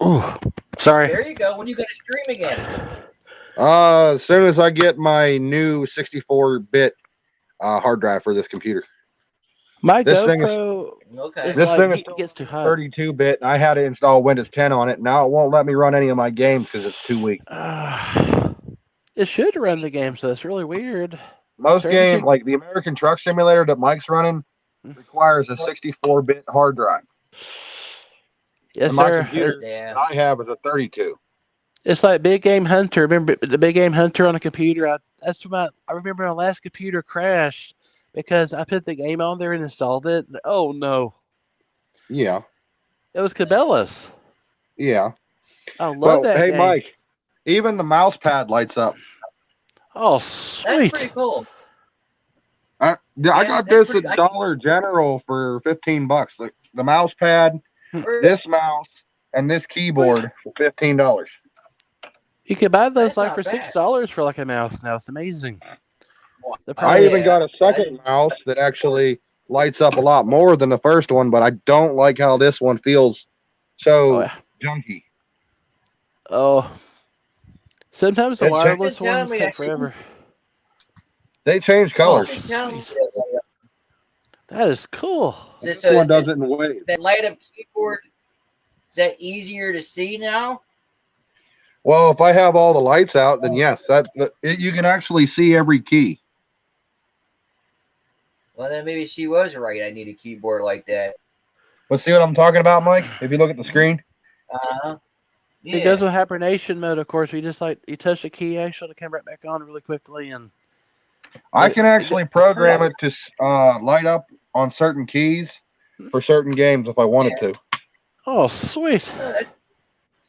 Oh, sorry. There you go. When you going to stream again? As soon as I get my new 64-bit hard drive for this computer. My this GoPro thing gets too hot. 32-bit. I had to install Windows 10 on it. Now it won't let me run any of my games because it's too weak. It should run the game, so that's really weird. Most games, like the American Truck Simulator that Mike's running, requires a 64-bit hard drive. Yes, and my sir. computer that I have is a 32. It's like Big Game Hunter. Remember the Big Game Hunter on a computer? I remember my last computer crashed because I put the game on there and installed it. Oh no! Yeah, it was Cabela's. Yeah, I love that. Hey, game. Mike, even the mouse pad lights up. Oh, sweet! That's pretty cool. I got this at Dollar General for $15. The mouse pad, this mouse, and this keyboard for $15. You can buy those for $6 for like a mouse now. It's amazing. I even got a second mouse that actually lights up a lot more than the first one, but I don't like how this one feels Oh, so yeah. junky. Oh. Sometimes the It's wireless telling ones me take actually- forever. They change Oh, colors. sweet. That is cool. This So one is does it in waves. that light up keyboard, is that easier to see now? Well, if I have all the lights out, then yes, you can actually see every key. Well, then maybe she was right. I need a keyboard like that. But see what I'm talking about, Mike? If you look at the screen, Yeah. It goes in hibernation mode, of course. You just you touch the key, actually, to come right back on really quickly. And I can actually program it to light up on certain keys for certain games if I wanted to. oh, sweet. Oh,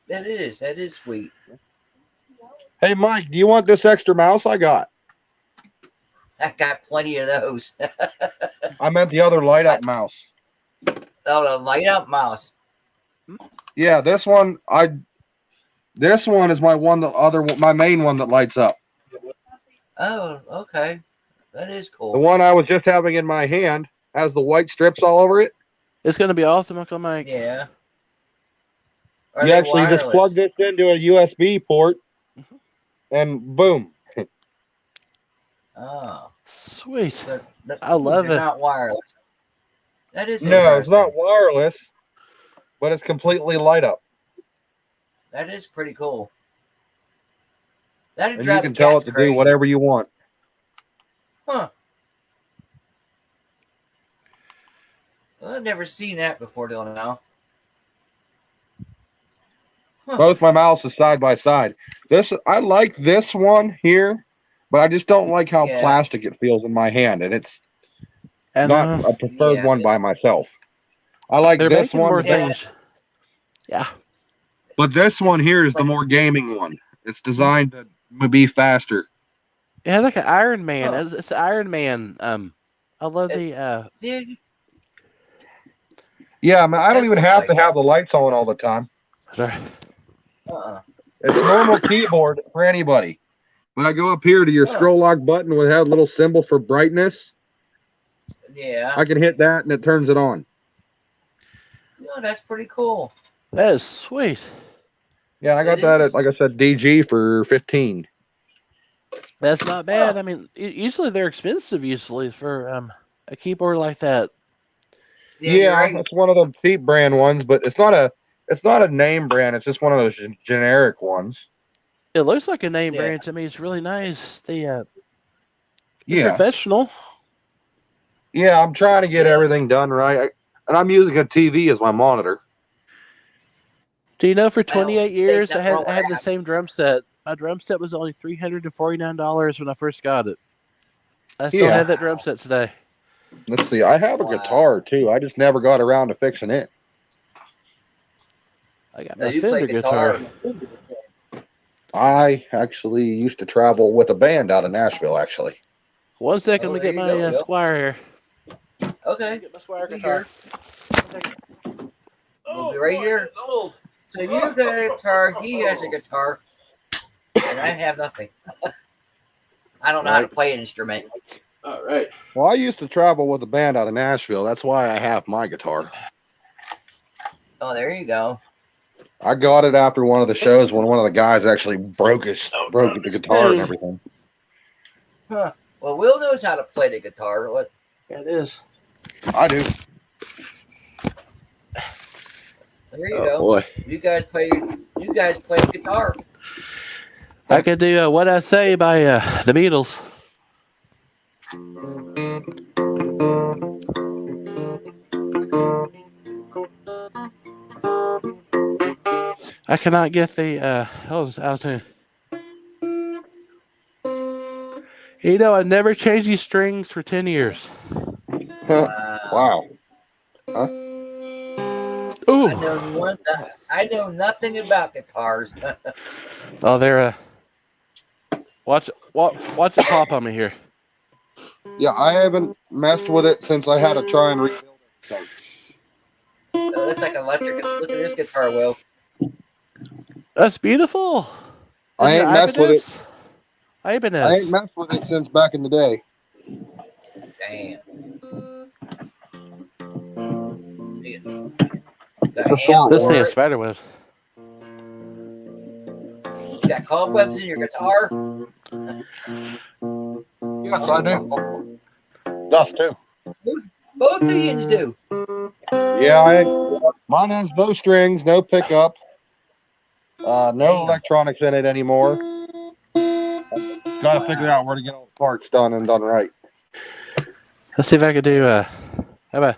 that is sweet. Hey, Mike, do you want this extra mouse I got? I got plenty of those. I meant the other light up mouse. Oh, the light up mouse. Yeah, this one is my main one that lights up. Oh, okay. That is cool. The one I was just having in my hand has the white strips all over it. It's going to be awesome, Uncle Mike. Yeah. You actually just plug this into a USB port, and boom. Oh, Sweet. they're I love it. not wireless. That is No, it's not interesting. wireless, but it's completely light up. That is pretty cool. That'd And you drive can the tell it cats to crazy. do whatever you want. Huh. Well, I've never seen that before till now. Huh. Both my mouses side by side. I like this one here, but I just don't like how Yeah. plastic it feels in my hand, and it's And not a preferred Yeah. one by myself. I like they're this making one, more Yeah. things. Yeah. but this one here is the more gaming one. It's designed to be faster. It has like an Iron Man. Huh. It's Iron Man. I love the Dude, Yeah, I mean, I don't Does even look have like to it. have the lights on all the time. sorry. It's a normal keyboard for anybody. When I go up here to your Huh. scroll lock button with a little symbol for brightness, Yeah. I can hit that and it turns it on. No, that's pretty cool. That is sweet. Yeah, I got It that is. at, like I said, DG for 15. That's not bad. Huh. I mean, usually they're expensive. Usually for a keyboard like that. You're right. it's one of them cheap brand ones, but it's not a name brand. It's just one of those generic ones. It looks like a name Yeah. brand to me. It's really nice. It's Yeah, professional. yeah. I'm trying to get Yeah. everything done right, and I'm using a TV as my monitor. Do you know for I don't 28 think years nothing I wrong with had the that. same drum set. My drum set was only $349 when I first got it. I still Yeah. have that drum set today. Let's see. I have a Wow. guitar too. I just never got around to fixing it. I got Now, my you play Fender guitar. I actually used to travel with a band out of Nashville. Actually, 1 second, Oh, let me there get you my go, Bill. Squire here. Okay. Get my Squire Be guitar. We'll be right here. So you got a guitar, he has a guitar, and I have nothing. I don't know how to play an instrument. All right. well, I used to travel with a band out of Nashville. That's why I have my guitar. Oh, there you go. I got it after one of the shows when one of the guys actually broke the guitar and everything. Huh. Well, Will knows how to play the guitar. What? Yeah, it is. I do. There you go. Boy. You guys play guitar. I could do What I Say by the Beatles. I cannot get the I was out of tune. You know, I never changed these strings for 10 years. Wow. Ooh. I know nothing about guitars. Oh, they're watch it pop on me here. Yeah, I haven't messed with it since I had to try and rebuild it. Oh, that's like electric. Look at this guitar, Will. That's beautiful. I Is ain't messed with it. I ain't Ibanez. messed with it since back in the day. Damn. Got The an amp short This for thing it. is spider webs. You got cobwebs in your guitar? Yes, I do. Dust too. Both of you do. Yeah, mine has bowstrings, no pickup, no Damn. electronics in it anymore. Gotta figure out where to get all the parts done and done right. Let's see if I could do how about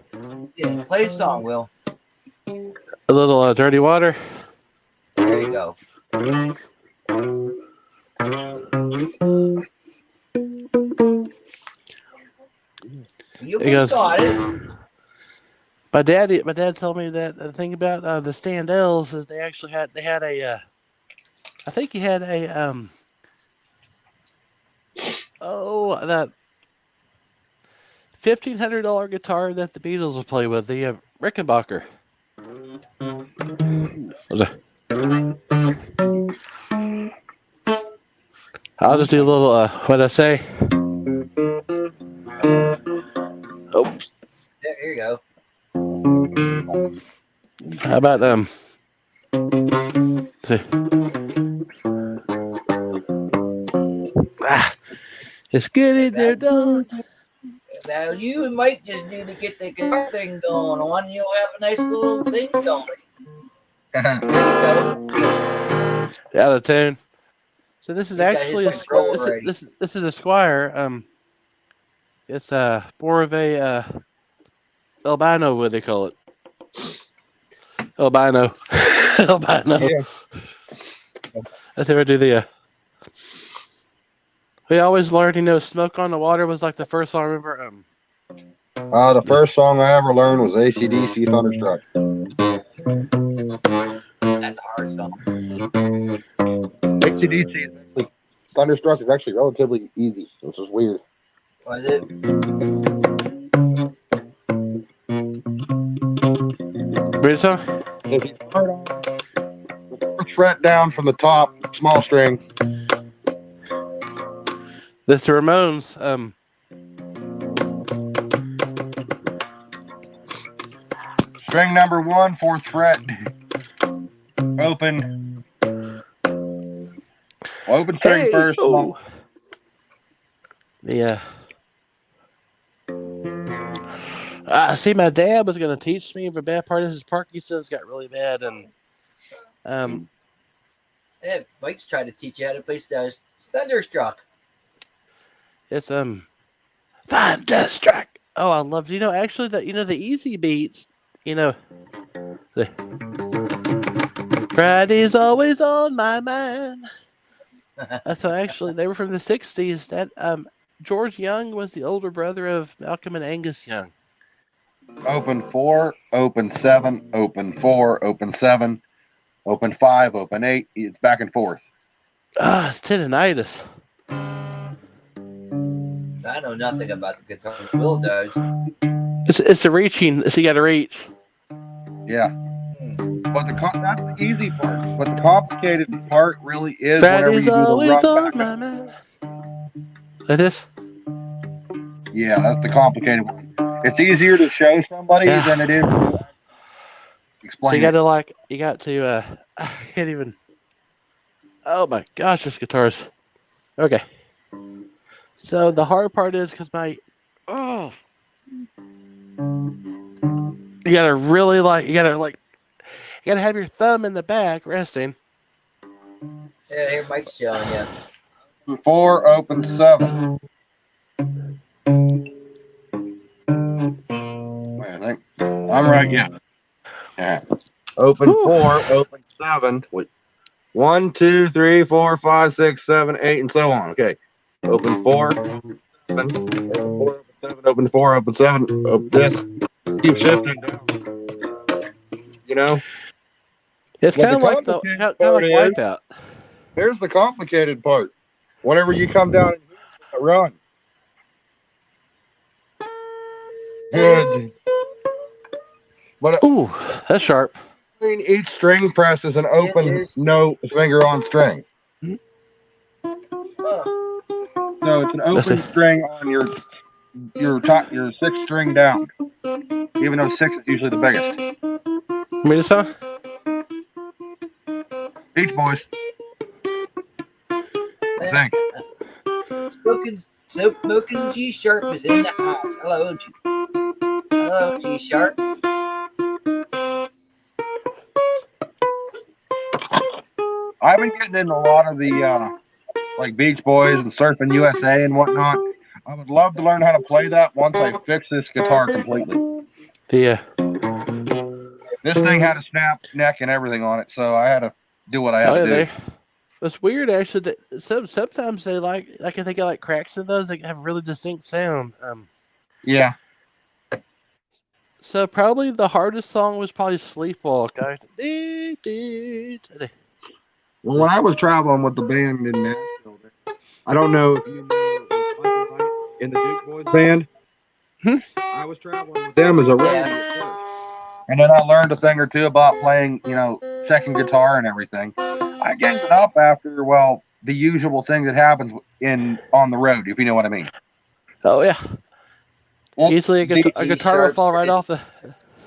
Yeah, play a song, Will. a little dirty water. There you go. You It goes. got it. My dad told me that the thing about the Standells is they actually had a I think he had a that $1,500 guitar that the Beatles would play with, the Rickenbacker. I'll just do a little what I say. Oh, There you go. how about it's good in there, dog. Now you might just need to get the guitar thing going on. You'll have a nice little thing going. There you go. Out of tune. So this is He's got actually his a control this, already. this is a Squire. It's more of a albino. What do they call it? Albino. Albino. Yeah. Let's see if I do the. We always learned, "Smoke on the Water" was like the first song I remember. The first song I ever learned was AC/DC Thunderstruck. That's a hard song. AC/DC is actually, Thunderstruck is actually relatively easy, which is weird. Was it? Read it song? If you start on the first fret down from the top, small string, This the Ramones. string number 1, 4th fret, open. Open string Hey, first. oh. Yeah. See, my dad was going to teach me, but bad part is his Parkinson's got really bad, and Yeah, Mike's tried to teach you how to play Thunderstruck. it's Thunderstruck. Oh, I love actually the the easy beats. The Friday's always on my mind. So actually, they were from the '60s. That George Young was the older brother of Malcolm and Angus Young. Open 4, open 7, open 4, open 7, open 5, open 8. It's back and forth. It's tendonitis. I know nothing about the guitar. Will does. It's the reaching. So you got to reach. Yeah. But that's the easy part. But the complicated part really is Friday's whenever you do the always run on back. my mind. Like this? Yeah, that's the complicated one. It's easier to show somebody than it is to explain. So you got to I can't even. Oh my gosh, this guitar's okay. So the hard part is because you gotta really you gotta have your thumb in the back resting. Yeah, here Mike's showing you. Open 4, open 7. Wait, I think I'm right. Yeah. Open 4, open 7. Wait. 1, 2, 3, 4, 5, 6, 7, 8, and so on. Okay. Open 4, 7, open 4, open 7, open this. Keep shifting down. It's But kind of like complicated part Wipeout. Here's the complicated part. Whenever you come down and run. Good. But Ooh, that's sharp. each string presses an open note finger on string. Oh, So it's an open string on your 6th string down. Even though 6 is usually the biggest. Me the song? Beach Boys. I think. Smoking G Sharp is in the house. Hello, G Sharp. I've been getting into a lot of the like Beach Boys and Surfing USA and whatnot. I would love to learn how to play that once I fix this guitar completely. The This thing had a snap neck and everything on it, so I had to do what I had to do. It's weird actually that sometimes they I can think of like cracks in those. They have a really distinct sound. Yeah. So probably the hardest song was probably Sleepwalk. Well, when I was traveling with the band in Nashville, I don't know if you know Michael Knight in the Duke Boys band. I was traveling with them as a roadie at first. And then I learned a thing or two about playing, second guitar and everything. I gave it up after, well, the usual thing that happens on the road, if you know what I mean. Oh yeah. Easily a guitar will fall right off the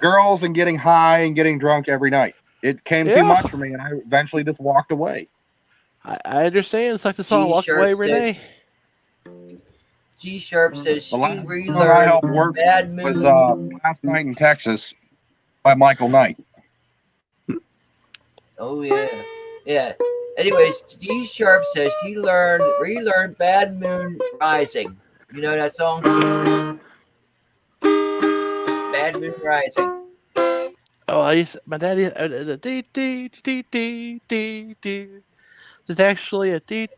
girls and getting high and getting drunk every night. It came too much for me, and I eventually just walked away. I understand. It's like the song "Walk Away, Renee." G Sharp says she relearned I helped work was Last Night in Texas by Michael Knight. Oh yeah. Anyways, G Sharp says she relearned Bad Moon Rising. You know that song? Bad Moon Rising. Oh, my daddy. It's actually a d.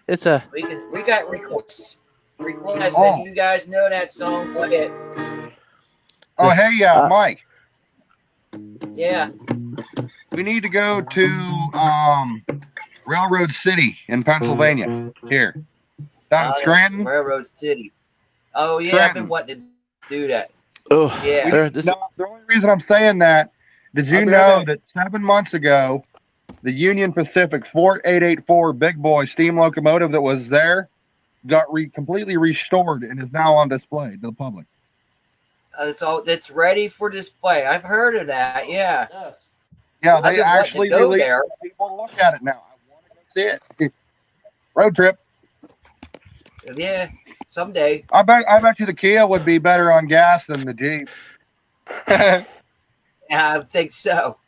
It's a. We got requests. And you guys know that song. Play it. Oh hey, Mike. Yeah. We need to go to Railroad City in Pennsylvania. Here, down in Scranton. Railroad City. Oh yeah, Scranton. I've been wanting to do that. Oh yeah. The only reason I'm saying that, did you know that 7 months ago, the Union Pacific's 4884 big boy steam locomotive that was there got completely restored and is now on display to the public. So it's ready for display. I've heard of that. Yeah. Yes. Yeah, they actually released there. People to look at it now. I want to go see it. Road trip. Yeah, someday. I bet you the Kia would be better on gas than the Jeep. Yeah, I think so.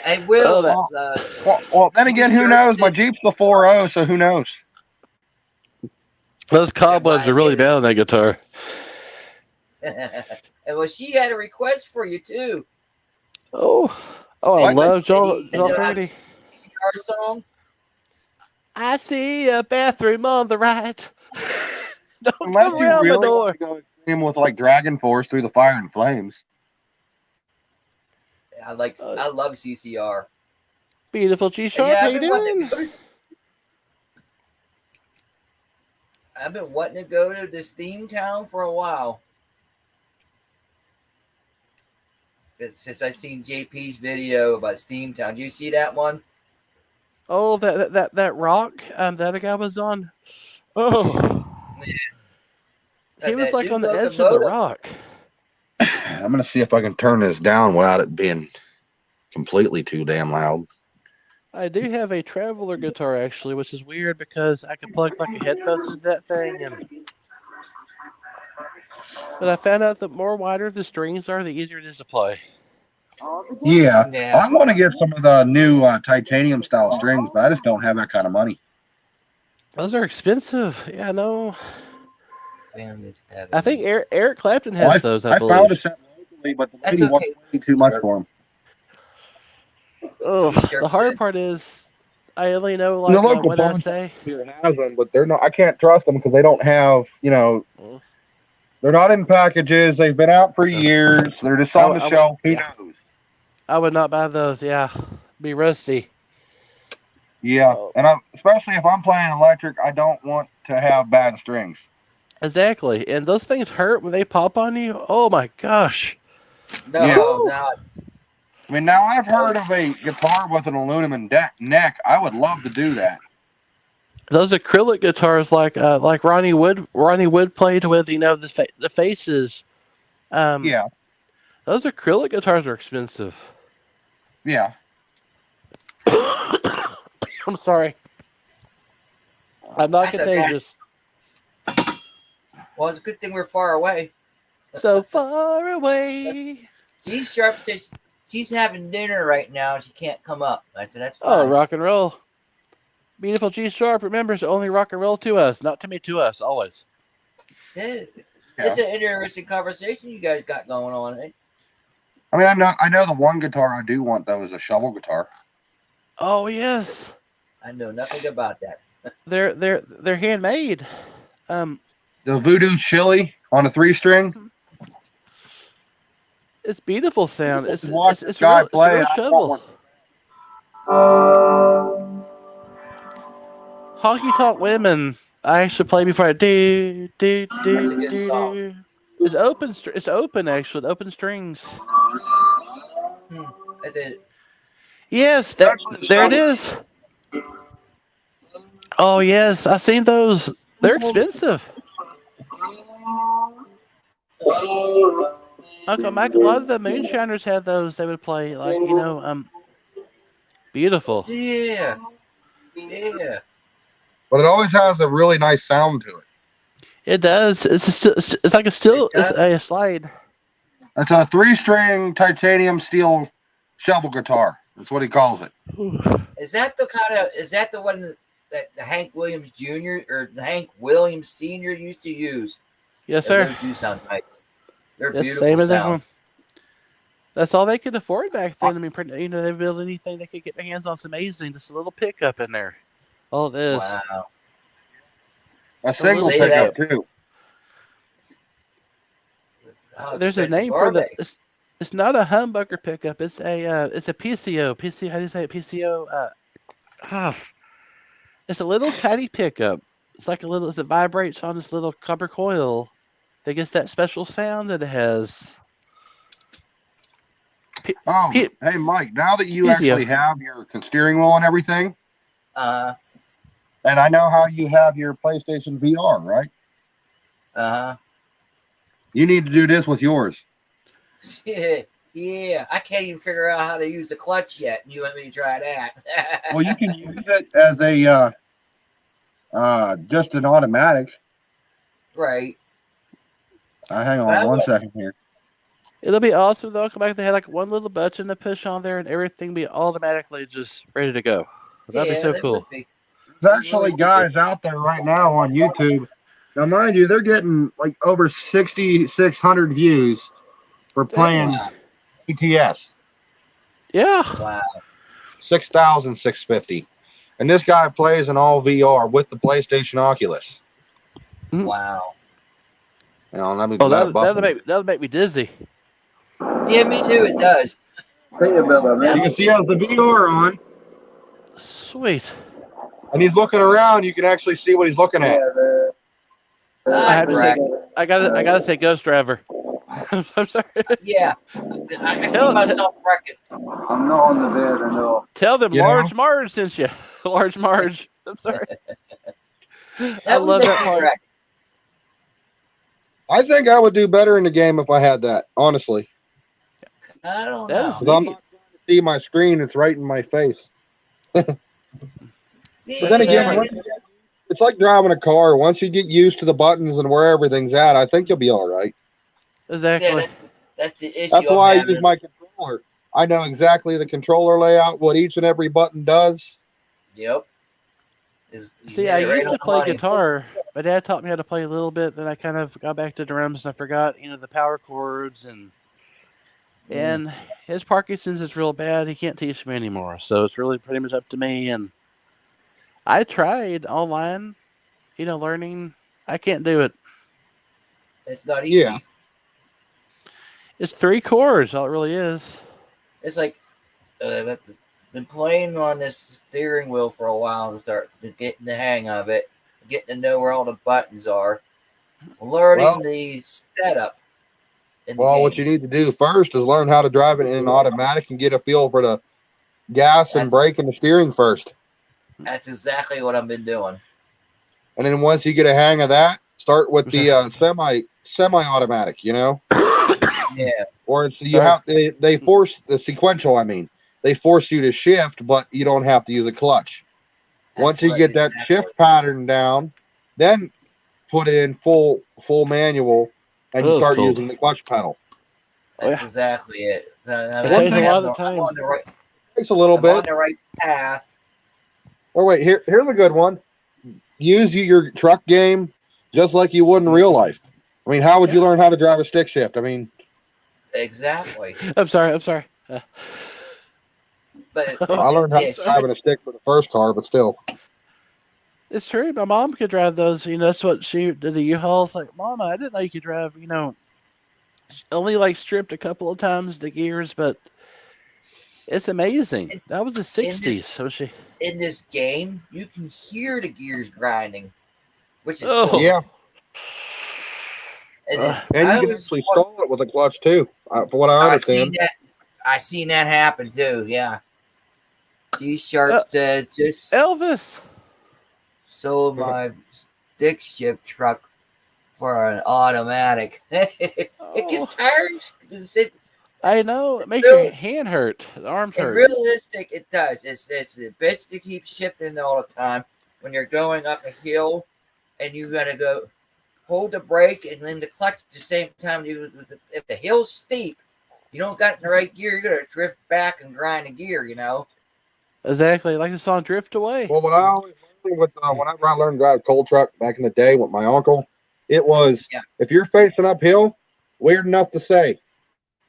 I will. Well, then again, who knows? My Jeep's the 4.0, so who knows? Those cobwebs are really bad on that guitar. And well, she had a request for you too. I love John Fogerty. Our song. I see a bathroom on the right. Don't Unless come around really the door. Want to go extreme with like Dragon Force through the fire and flames. I love CCR. Beautiful G Sharp. How you doing? I've been wanting to go to this theme town for a while. Since I seen JP's video about Steamtown. Did you see that one? Oh, that rock the other guy was on. Oh. Yeah. He was like on the edge of the rock. I'm going to see if I can turn this down without it being completely too damn loud. I do have a Traveler guitar, actually, which is weird because I can plug like a headphones into that thing. But I found out that more wider the strings are, the easier it is to play. Yeah. I want to get some of the new titanium style strings, but I just don't have that kind of money. Those are expensive. Yeah, I know. I think Eric Clapton has those, I believe. I found a set locally, but the lady wanted way too much for them. Oh, the hard part is I only know like what I say. Here has them, but they're not. I can't trust them because they don't have, they're not in packages. They've been out for years. They're just on the shelf. Who knows? I would not buy those. Yeah, be rusty. Yeah, and especially if I'm playing electric, I don't want to have bad strings. Exactly, and those things hurt when they pop on you. Oh my gosh! No. I mean, now I've heard of a guitar with an aluminum neck. I would love to do that. Those acrylic guitars, like Ronnie Wood played with, the faces. Yeah. Those acrylic guitars are expensive. Yeah. I'm sorry. I'm not That's okay. contagious. Well, it's a good thing we're far away. So far away. G Sharp says she's having dinner right now. She can't come up. I said, that's Oh, fine. rock and roll. Beautiful G Sharp remembers only rock and roll to us, not to me, to us, always. Yeah. It's an interesting conversation you guys got going on. Eh? I mean, I know the one guitar I do want though is a shovel guitar. Oh yes, I know nothing about that. they're handmade. The Voodoo Chili on a 3-string. It's beautiful sound. It's Watch it's, this it's guy real. It's a play, real I shovel. Honky Tonk Women. I actually play before I do. That's a good song. It's open. It's open actually. The open strings. That's it. Yes, there it is. Oh yes, I've seen those. They're expensive. Uncle Mike, a lot of the moonshiners had those. They would play like beautiful. Yeah. Yeah. But it always has a really nice sound to it. It does. It's like a still. It's a slide. It's a 3-string titanium steel shovel guitar. That's what he calls it. Is that the one that Hank Williams Jr. or Hank Williams Sr. used to use? Yes, sir. Those do sound nice. They're Yes, beautiful same as that sound. one. That's all they could afford back then. I mean, they build anything they could get their hands on. It's amazing. Just a little pickup in there. All it is. Wow. A single little pickup bit. too. How There's a expensive name are for the. they? It's not a humbucker pickup. It's a PCO. PC. How do you say it? PCO. It's a little tiny pickup. It's like a little. As it vibrates on this little copper coil, that gets that special sound that it has. Hey Mike, now that you PCO. actually have your steering wheel and everything, Uh-huh. and I know how you have your PlayStation VR, right? Uh-huh. You need to do this with yours. Yeah. I can't even figure out how to use the clutch yet. You want me to try that? Well, you can use it as a just an automatic. Right. Hang on one second here. It'll be awesome though. Come back. They had like one little button to push on there, and everything be automatically just ready to go. That'd be so that cool. would be. There's actually guys out there right now on YouTube. Now, mind you, they're getting like over 6,600 views for playing ETS. Yeah. Wow. 6,650. And this guy plays in all VR with the PlayStation Oculus. Wow. You know, that'll make me dizzy. Yeah, me too. It does. You can see he has the VR on, Sweet. and he's looking around. You can actually see what he's looking at. I have to say, I gotta say, Ghost Driver. I'm sorry. Yeah, I see myself wrecking. I'm not on the bed, I know. Tell them You Large know? Marge sent you. Large Marge. I'm sorry. I That would love make that me part. wreck. I think I would do better in the game if I had that, honestly. I don't That know. is 'Cause I'm not trying to see my screen. It's right in my face. But then again, it's like driving a car. Once you get used to the buttons and where everything's at, I think you'll be all right. Exactly. Yeah, that's the issue. That's I'm why I having. use my controller. I know exactly the controller layout, what each and every button does. Yep. See, I used to play guitar. My dad taught me how to play a little bit. Then I kind of got back to drums and I forgot, the power chords and his Parkinson's is real bad. He can't teach me anymore, so it's really pretty much up to me. And I tried online, learning. I can't do it. It's not easy. Yeah. It's 3 chords. All it really is. It's like I've been playing on this steering wheel for a while to start getting the hang of it, getting to know where all the buttons are, learning the setup. Well, what you need to do first is learn how to drive it in automatic and get a feel for the gas and brake and the steering first. That's exactly what I've been doing. And then once you get a hang of that, start with the semi-automatic, Yeah. Or it's, you Sorry. have they force the sequential. I mean, they force you to shift, but you don't have to use a clutch. Once you get that shift pattern down, then put it in full manual, and you Oh, it's start cold. using the clutch pedal. Oh, That's yeah. exactly it. So, It One takes a thing lot of I'm time. on the right. takes a little I'm on bit. the right path. Oh wait, here's a good one. Use your truck game just like you would in real life. I mean, how would you Yeah. learn how to drive a stick shift? I mean, Exactly. I'm sorry. But I learned how I'm to it's sorry. drive in a stick for the first car, but still. It's true. My mom could drive those. That's what she did. The U-Hauls. Like, Mama, I didn't know you could drive. Only like stripped a couple of times the gears, but it's amazing. in, That was the in this '60s. So she. in this game, you can hear the gears grinding, which is Oh. cool. Yeah, And then and I you can always actually stall it with a clutch too, for what I I understand. seen that. I seen that happen too. Yeah. G Sharp said just Elvis. sold my stick shift truck for an automatic. It Oh, gets tiring. I know. It makes your Real, hand hurt. The arms and hurt. realistic, it does. It's a bitch to keep shifting all the time when you're going up a hill, and you gotta go hold the brake and then the clutch at the same time. If the hill's steep, you don't got in the right gear, you're gonna drift back and grind the gear. Exactly. Like the song "Drift Away." Well, what I always learned with whenever I learned to drive cold truck back in the day with my uncle, it was Yeah. if you're facing uphill, weird enough to say,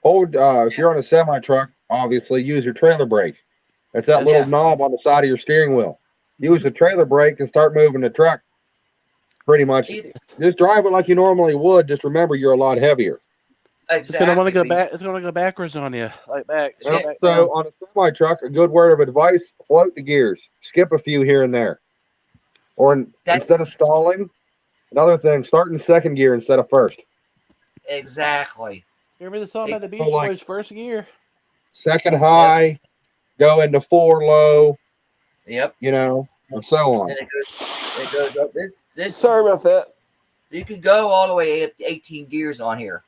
hold. If you're on a semi truck, obviously use your trailer brake. It's that Yes. little Yeah. knob on the side of your steering wheel. Use the trailer brake and start moving the truck. Pretty much, Either just drive it like you normally would. Just remember, you're a lot heavier. It's gonna want to go exactly. back. It's gonna go backwards on you, like back, And Yeah. back also down. on a semi truck, a good word of advice: float the gears, skip a few here and there, or That's instead of stalling. Another thing: start in second gear instead of first. exactly. You remember the song It- about the So Beach like Boys' first gear? second Yep. high, go into four low, Yep. and so on. Then it goes up. This Sorry about that. you can go all the way up to 18 gears on here.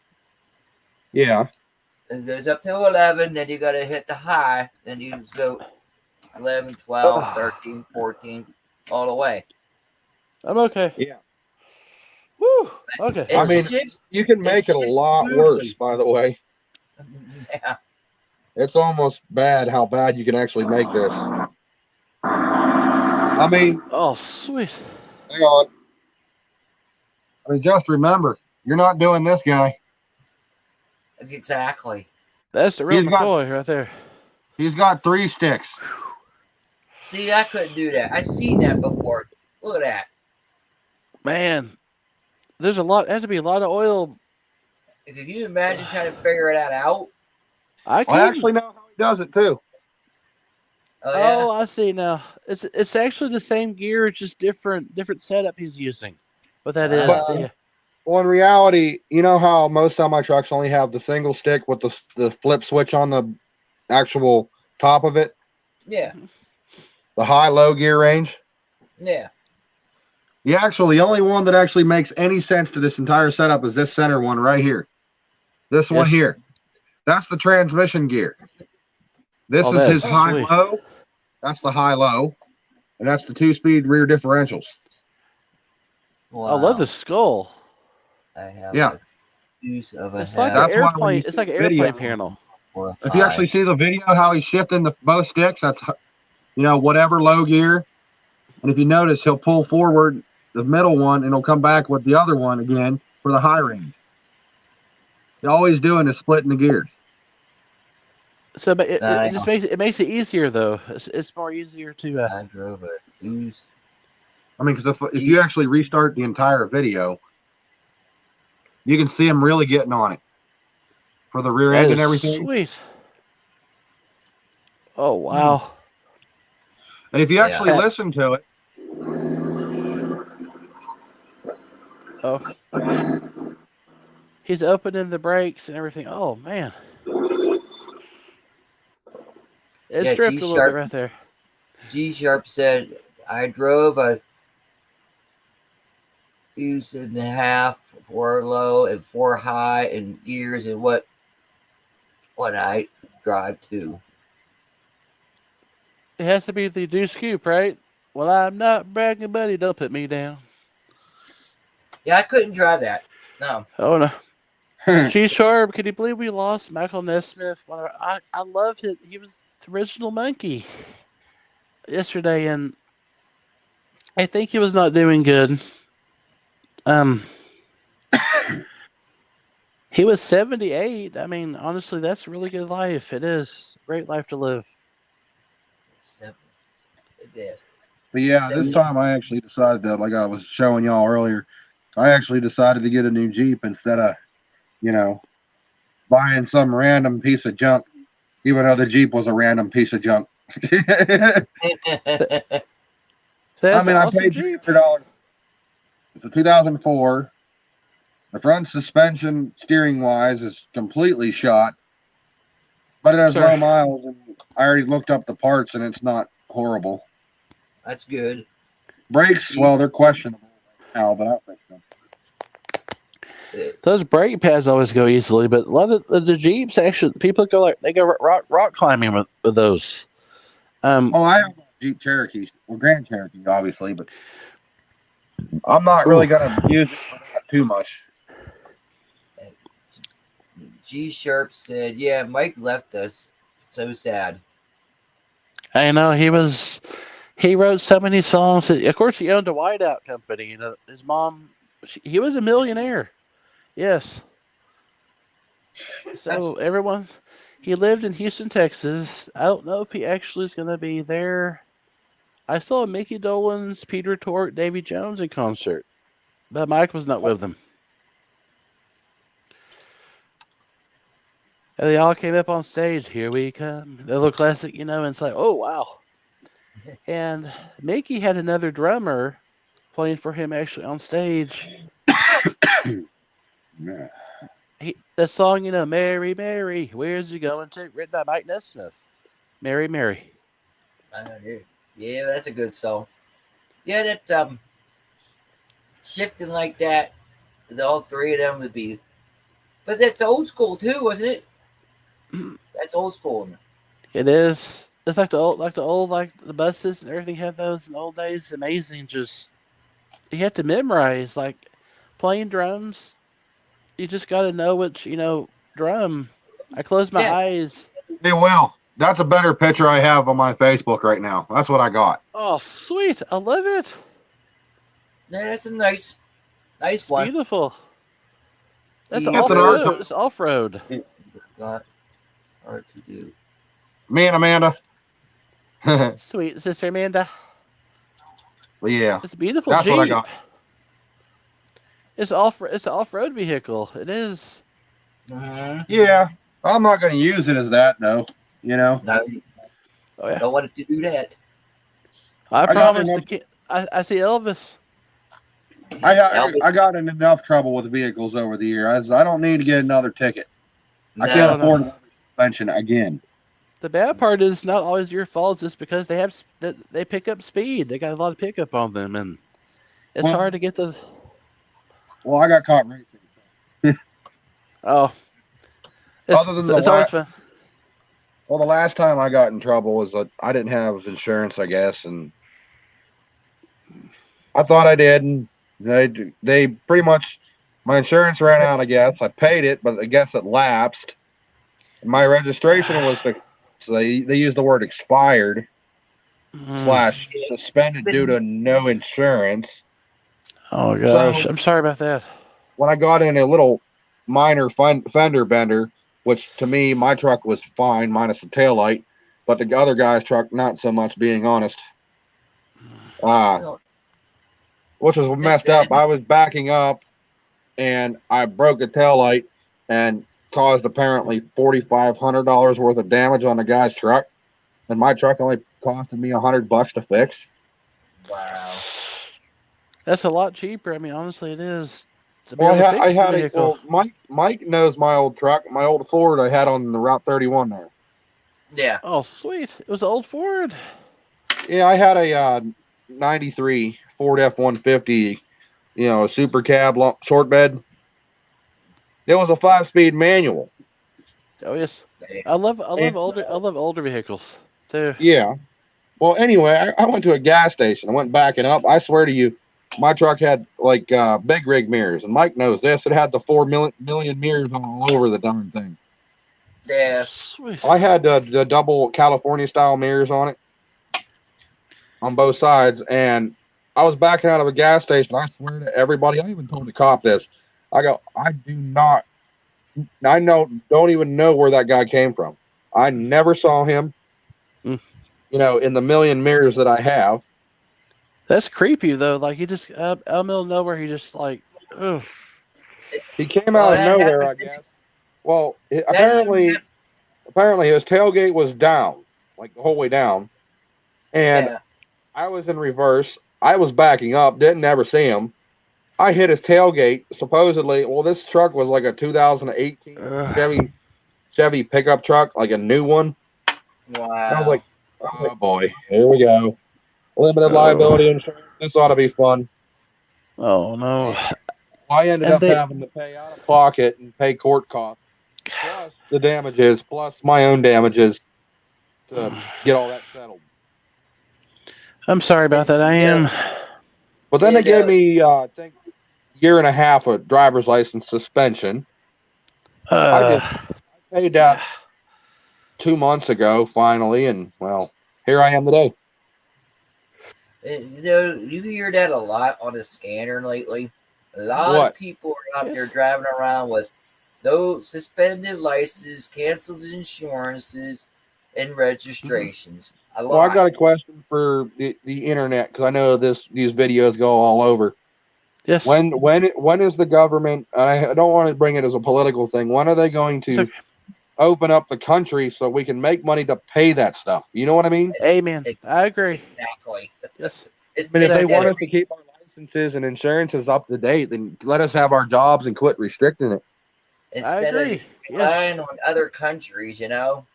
Yeah. It goes up to 11, then you got to hit the high, then you just go 11, 12, 13, 14, all the way. I'm okay. Yeah. Woo. Okay. It I mean, shifts. you can make it a shifts lot worse, smoothly. by the way. Yeah. It's almost bad how bad you can actually make this. I mean, Oh, sweet. hang on. I mean, just remember, you're not doing this guy. Exactly. That's the real He's got McCoy right there. he's got 3 sticks. See, I couldn't do that. I seen that before. Look at that. Man, there's a lot. Has to be a lot of oil. Can you imagine trying to figure that out? I I can. actually know how he does it too. Oh, yeah. Oh, I see now. It's actually the same gear, it's just different setup he's using. What that is, But- the Well, in reality, you know how most semi trucks only have the single stick with the flip switch on the actual top of it, Yeah. the high low gear range. Yeah. The only one that actually makes any sense to this entire setup is this center one right here. This one Yes. here. That's the transmission gear. This Oh, is his that's high sweet. low. That's the high low. And that's the 2-speed rear differentials. Wow. I love the skull. I have Yeah. a use of a It's like half an That's why when you airplane. It's see like an the video- airplane panel. for a If you high. actually see the video how he's shifting the both sticks, that's whatever low gear. And if you notice, he'll pull forward the middle one and he'll come back with the other one again for the high range. All he's doing is splitting the gears. So but it I just makes it easier though. It's more easier to. I drove a use. I mean, because if you actually restart the entire video, you can see him really getting on it for the rear That end and is everything. sweet. Oh wow. And if you Yeah. actually listen to it, Oh. He's opening the brakes and everything. Oh man. It's Yeah, stripped a little bit G-sharp. right there. G Sharp said I drove a use and a half, 4 low and 4 high and gears and what what I drive too. It has to be the Deuce Coupe, right? Well, I'm not bragging, buddy. Don't put me down. Yeah, I couldn't drive that. No. Oh no. She Sharp, can you believe we lost Michael Nesmith? I love him. He was the original monkey yesterday, and I think he was not doing good. He was 78. I mean, honestly, that's a really good life. It is a great life to live. It did. But yeah, this time I actually decided to, like I was showing y'all earlier, I actually decided to get a new Jeep instead of, buying some random piece of junk, even though the Jeep was a random piece of junk. That's I awesome paid Jeep. $300. It's a 2004. The front suspension, steering wise, is completely shot, but it has Sorry. low miles, and I already looked up the parts, and it's not horrible. That's good. Brakes, well, they're questionable now, but I'll fix them. Those brake pads always go easily, but a lot of the Jeeps actually, people go rock climbing with those. I have a Jeep Cherokee, well, Grand Cherokee, obviously, but I'm not really going to use it for that too much. G Sharp said, "Yeah, Mike left us. So sad." I know he wrote so many songs. Of course, he owned a whiteout company. His mom, he was a millionaire. Yes. So he lived in Houston, Texas. I don't know if he actually is going to be there. I saw Mickey Dolenz, Peter Tork, Davy Jones in concert, but Mike was not with them. And they all came up on stage. Here we come. The little classic, and it's like, oh, wow. And Mickey had another drummer playing for him actually on stage. The song, Mary, Mary, where's you going to? Written by Mike Nesmith. Mary, Mary. Yeah, that's a good song. Yeah, that shifting like that, all three of them would be. But that's old school too, wasn't it? That's old school. It is. It's like the old, like the buses and everything had those in the old days. Amazing. Just you have to memorize, like playing drums. You just got to know which drum. I close my eyes. Hey, well, that's a better picture I have on my Facebook right now. That's what I got. Oh, sweet! I love it. Yeah, that's a nice one. Beautiful. That's Yeah, off-road. It's off-road. Got hard to do. Me and Amanda. Sweet sister Amanda. Well, yeah, it's a beautiful that's Jeep. what I got. It's an off-road vehicle. It is. Yeah, I'm not going to use it as that though. No, oh, yeah. Don't want it to do that. I promise. I see Elvis. I got in enough trouble with vehicles over the years. I don't need to get another ticket. I can't afford suspension again. The bad part is not always your fault. It's because they pick up speed. They got a lot of pickup on them, and it's hard to get the. Well, I got caught racing. Oh, it's always fun. Well, the last time I got in trouble was I didn't have insurance, I guess, and I thought I did, and they pretty much my insurance ran out. I guess I paid it, but I guess it lapsed. My registration was so they used the word expired / suspended due to no insurance. Oh gosh, I'm sorry about that. When I got in a little minor fender bender, which to me, my truck was fine, minus the taillight, but the other guy's truck, not so much, being honest. Which was messed up. I was backing up, and I broke the taillight and caused apparently $4,500 worth of damage on the guy's truck, and my truck only costed me $100 to fix. Wow. That's a lot cheaper. I mean, honestly, it is. Well, I had a vehicle. Well, Mike knows my old truck, my old Ford I had on the Route 31 there. Yeah. Oh, sweet. It was an old Ford. Yeah, I had a 93 Ford F-150, a super cab short bed. It was a 5-speed manual. Oh yes, Yeah. I love And- older vehicles too. Yeah. Well, anyway, I went to a gas station. I went backing up. I swear to you, my truck had like big rig mirrors, and Mike knows this. It had the 4 million mirrors all over the darn thing. Yeah. Sweet. I had the double California style mirrors on it on both sides, and I was backing out of a gas station. I swear to everybody, I even told the cop this. I go, don't even know where that guy came from. I never saw him. Mm. In the million mirrors that I have. That's creepy though. Like he just out of the middle of nowhere, he just like, ugh. He came Well, out of that nowhere, I happens. guess. Well, That even apparently his tailgate was down, like the whole way down, and yeah. I was in reverse. I was backing up, didn't ever see him. I hit his tailgate. Supposedly, well, this truck was like a 2018 Ugh. Chevy pickup truck, like a new one. And I was Wow. like, oh boy, here we go. Limited liability Oh. insurance. This ought to be fun. Oh no. I ended And up they having to pay out of pocket and pay court costs, plus the damages, plus my own damages to get all that settled. I'm sorry about that. I am. But then they You gave know, me, I think, year and a half of driver's license suspension. I paid that 2 months ago, finally, and well, here I am today. you hear that a lot on the scanner lately. A lot of What? people are out there Yes. driving around with those suspended licenses, canceled insurances, and registrations. A Well, I lot. got a question for the internet because I know these videos go all over. Yes. When is the government? And I don't want to bring it as a political thing. When are they going It's to okay. open up the country so we can make money to pay that stuff? You know what I mean? Amen. I agree. Exactly. Yes. I mean, if they Exactly. want us to keep our licenses and insurances up to date, then let us have our jobs and quit restricting it. Instead of agree. Yes. relying on other countries, Mhm.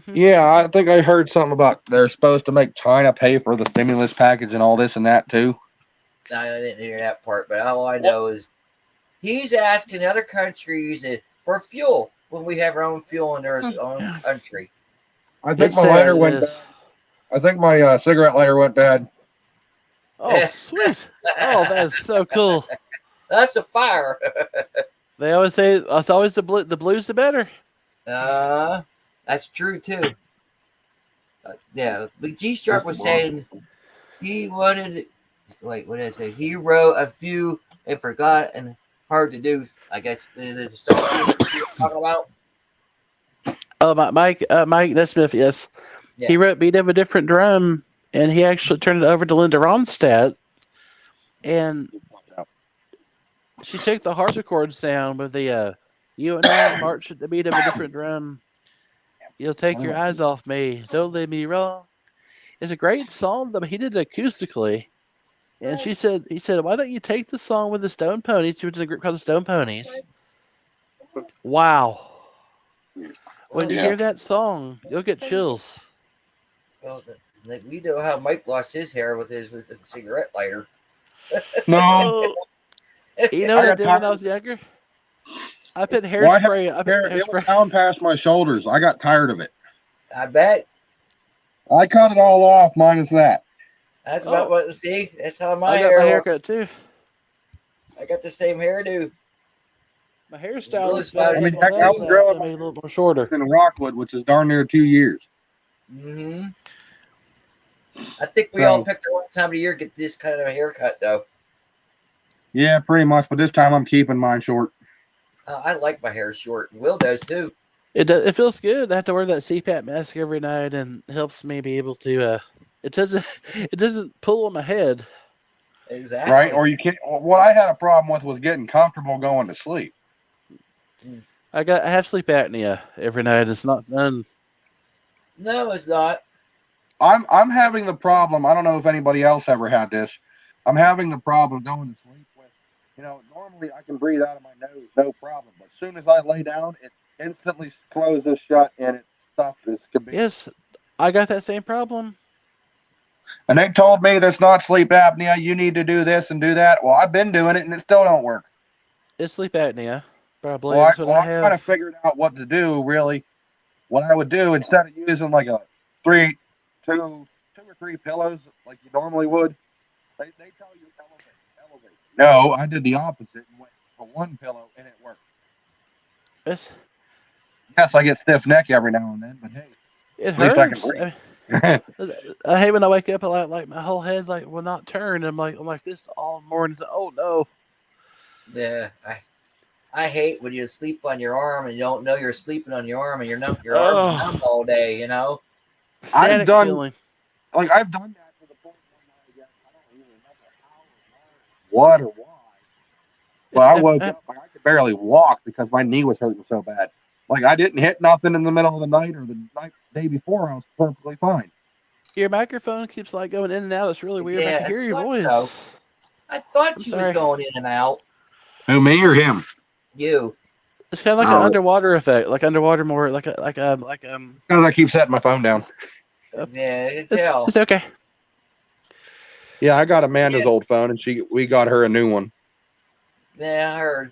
Yeah, I think I heard something about they're supposed to make China pay for the stimulus package and all this and that too. I didn't hear that part, but all I know is he's asking other countries for fuel when we have our own fuel in their own country. I think It's my sad. lighter It went bad. is. I think my cigarette lighter went bad. Oh, sweet. Oh, that is so cool. That's a fire. They always say it's always the blues the better. That's true too. Yeah, but G Sharp was saying he wanted. Wait, what did I say? He wrote a few and forgot and hard to do. I guess there's a song you're talking about. Oh, Mike Nesmith. Yes, Yeah. he wrote "Beat of a Different Drum," and he actually turned it over to Linda Ronstadt, and she took the harpsichord sound with the "You and I march at the beat of a different drum." You'll take your eyes off me. Don't let me wrong. It's a great song, but he did it acoustically. And he said, why don't you take the song with the Stone Ponies? She was in a group called the Stone Ponies. Wow. When you hear that song, you'll get chills. Well, we know how Mike lost his hair with his cigarette lighter. No, Oh, you know what I did when I was younger? I put hairspray. It was down past my shoulders. I got tired of it. I bet. I cut it all off, minus that. That's about what. See, that's how my I got hair my looks. haircut too. I got the same hairdo. My hairstyle Really is better. I mean, than heck, I was I growing made it a little more shorter. in Rockwood, which is darn near 2 years. Mm-hmm. I think we all picked the wrong time of the year to get this kind of a haircut, though. Yeah, pretty much. But this time I'm keeping mine short. I like my hair short. Will does too. It feels good. I have to wear that CPAP mask every night, and it helps me be able to. It doesn't pull on my head. Exactly. Right? Or you can't. What I had a problem with was getting comfortable going to sleep. I have sleep apnea every night. It's not fun. No, it's not. I'm having the problem. I don't know if anybody else ever had this. I'm having the problem going to sleep with. Normally I can breathe out of my nose, no problem. But as soon as I lay down, it instantly closes shut and it's stuffed as can be. Yes, I got that same problem. And they told me that's not sleep apnea. You need to do this and do that. Well, I've been doing it and it still don't work. It's sleep apnea, Probably Well, that's what I I kind have. of figured out what to do. Really, what I would do instead of using like a two or three pillows like you normally would, they tell you elevate. No, I did the opposite and went for one pillow and it worked. It's, Yes, I get stiff neck every now and then, but hey, it at least I can hurts. breathe. I hate when I wake up and like my whole head like will not turn. I'm like this all morning. Oh no! Yeah, I hate when you sleep on your arm and you don't know you're sleeping on your arm and your arm's numb all day. You know. Static done- feeling. I've done that to the point where I guess I don't even remember how or what or why. But I woke up like I could barely walk because my knee was hurting so bad. Like I didn't hit nothing in the middle of the night or the day before. I was perfectly fine. Your microphone keeps like going in and out. It's really weird. Yeah, I can hear I your thought voice. so. I thought I'm she was sorry. going in and out. Who, me or him? You. It's kind of like an underwater effect, like underwater more, like Because I keep setting my phone down. Yeah, you can tell. It's okay. Yeah, I got Amanda's old phone, and we got her a new one. Yeah, I heard.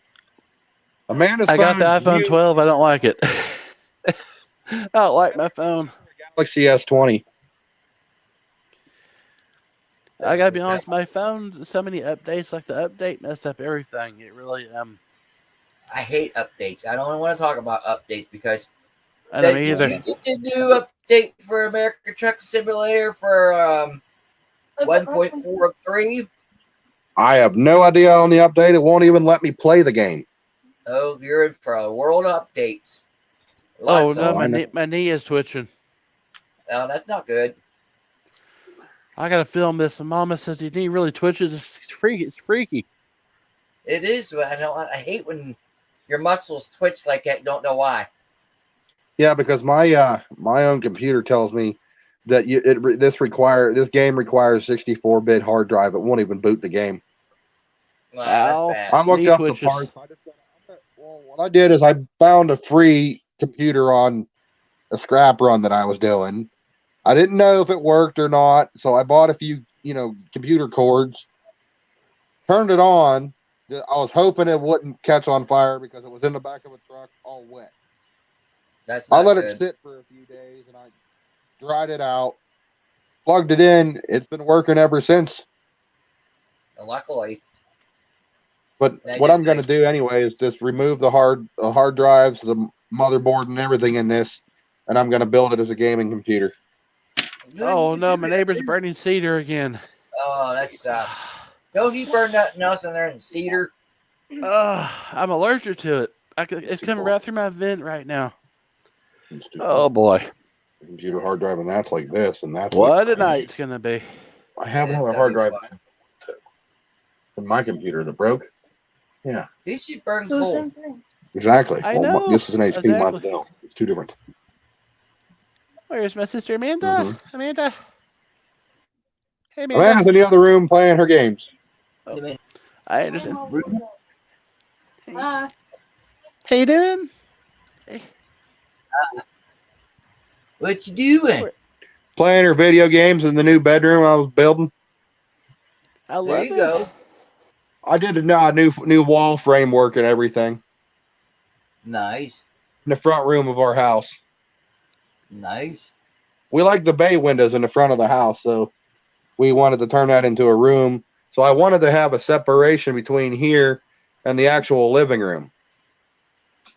Amanda's I got the phone's iPhone new 12. I don't like it. I don't like my phone. Galaxy S20. I gotta be honest, my phone so many updates. Like the update messed up everything. It really I hate updates. I don't want to talk about updates because I don't did either. you get the new update for American Truck Simulator for 1.43? I have no idea on the update. It won't even let me play the game. Oh, you're in for a world of updates. Oh Lots no, of them. my knee is twitching. Oh, that's not good. I gotta film this. And Mama says your knee really twitches. It's freaky. It's freaky. It is, but I hate when your muscles twitch like that. You don't know why. Yeah, because my own computer tells me that this game requires 64-bit hard drive. It won't even boot the game. Wow, Ow. that's bad. I looked Knee up twitches. the parts. Well, what I did is I found a free computer on a scrap run that I was doing. I didn't know if it worked or not, so I bought a few, computer cords, turned it on. I was hoping it wouldn't catch on fire because it was in the back of a truck all wet. That's I not let good. it sit for a few days and I dried it out, plugged it in. It's been working ever since. Luckily. But what I'm going to do anyway is just remove the hard drives, the motherboard, and everything in this, and I'm going to build it as a gaming computer. Oh no, my neighbor's burning cedar again. Oh, that sucks. Don't you burn nothing else in there in cedar? I'm allergic to it. It's coming right through my vent right now. Oh boy. The computer hard drive, and that's like this, and that's What like a night's gonna be. I have another hard drive in my computer that broke. Yeah. You should burn coal. Exactly. I know. This is an HP. Exactly. Mine's Dell. It's two different. Where's my sister Amanda? Mm-hmm. Amanda. Hey Amanda. Amanda's in the other room playing her games. Oh, I understand. Hi. How you doing? Hey. What you doing? Playing her video games in the new bedroom I was building. I love There you it. go. I did a new wall framework and everything Nice. in the front room of our house. Nice. We like the bay windows in the front of the house, so we wanted to turn that into a room. So I wanted to have a separation between here and the actual living room.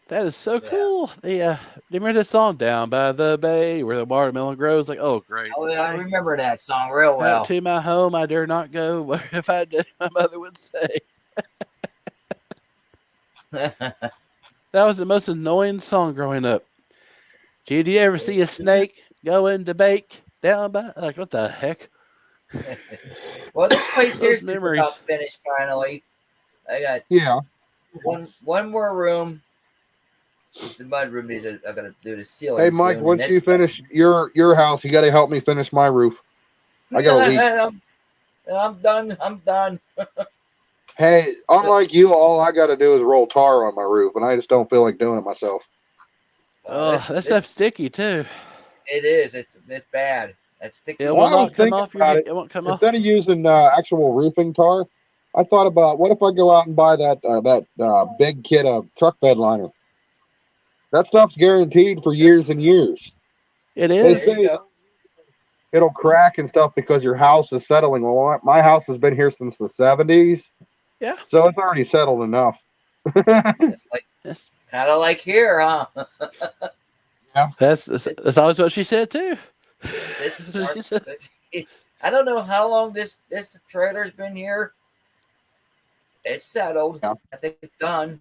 That is so cool. Do you remember this song, Down by the Bay, where the watermelon grows? Like, oh, great. Oh, yeah, I remember that song real well. Out to my home, I dare not go. Where if I did, my mother would say. That was the most annoying song growing up. Gee, do you ever see a snake going to bake down by? Like, what the heck? Well, this place here's memories. about finished finally. I got one more room. It's the mud room. I gotta do the ceiling. Hey, Mike, once you finish your house, you got to help me finish my roof. I got to leave. I'm done. I'm done. Hey, unlike you, all I got to do is roll tar on my roof, and I just don't feel like doing it myself. Oh, that stuff's sticky too. It is. It's bad. That's sticky. It will not come off your head. It won't come off. Instead of using actual roofing tar, I thought about what if I go out and buy that big kit of truck bed liner. That stuff's guaranteed for years and years. It They is. There you say go. it'll crack and stuff because your house is settling. Well, my house has been here since the 70s, Yeah. so it's already settled enough. It's like Yes. kind of like here, huh? That's always what she said too. This She said- I don't know how long this trailer's been here. It's settled. Yeah. I think it's done.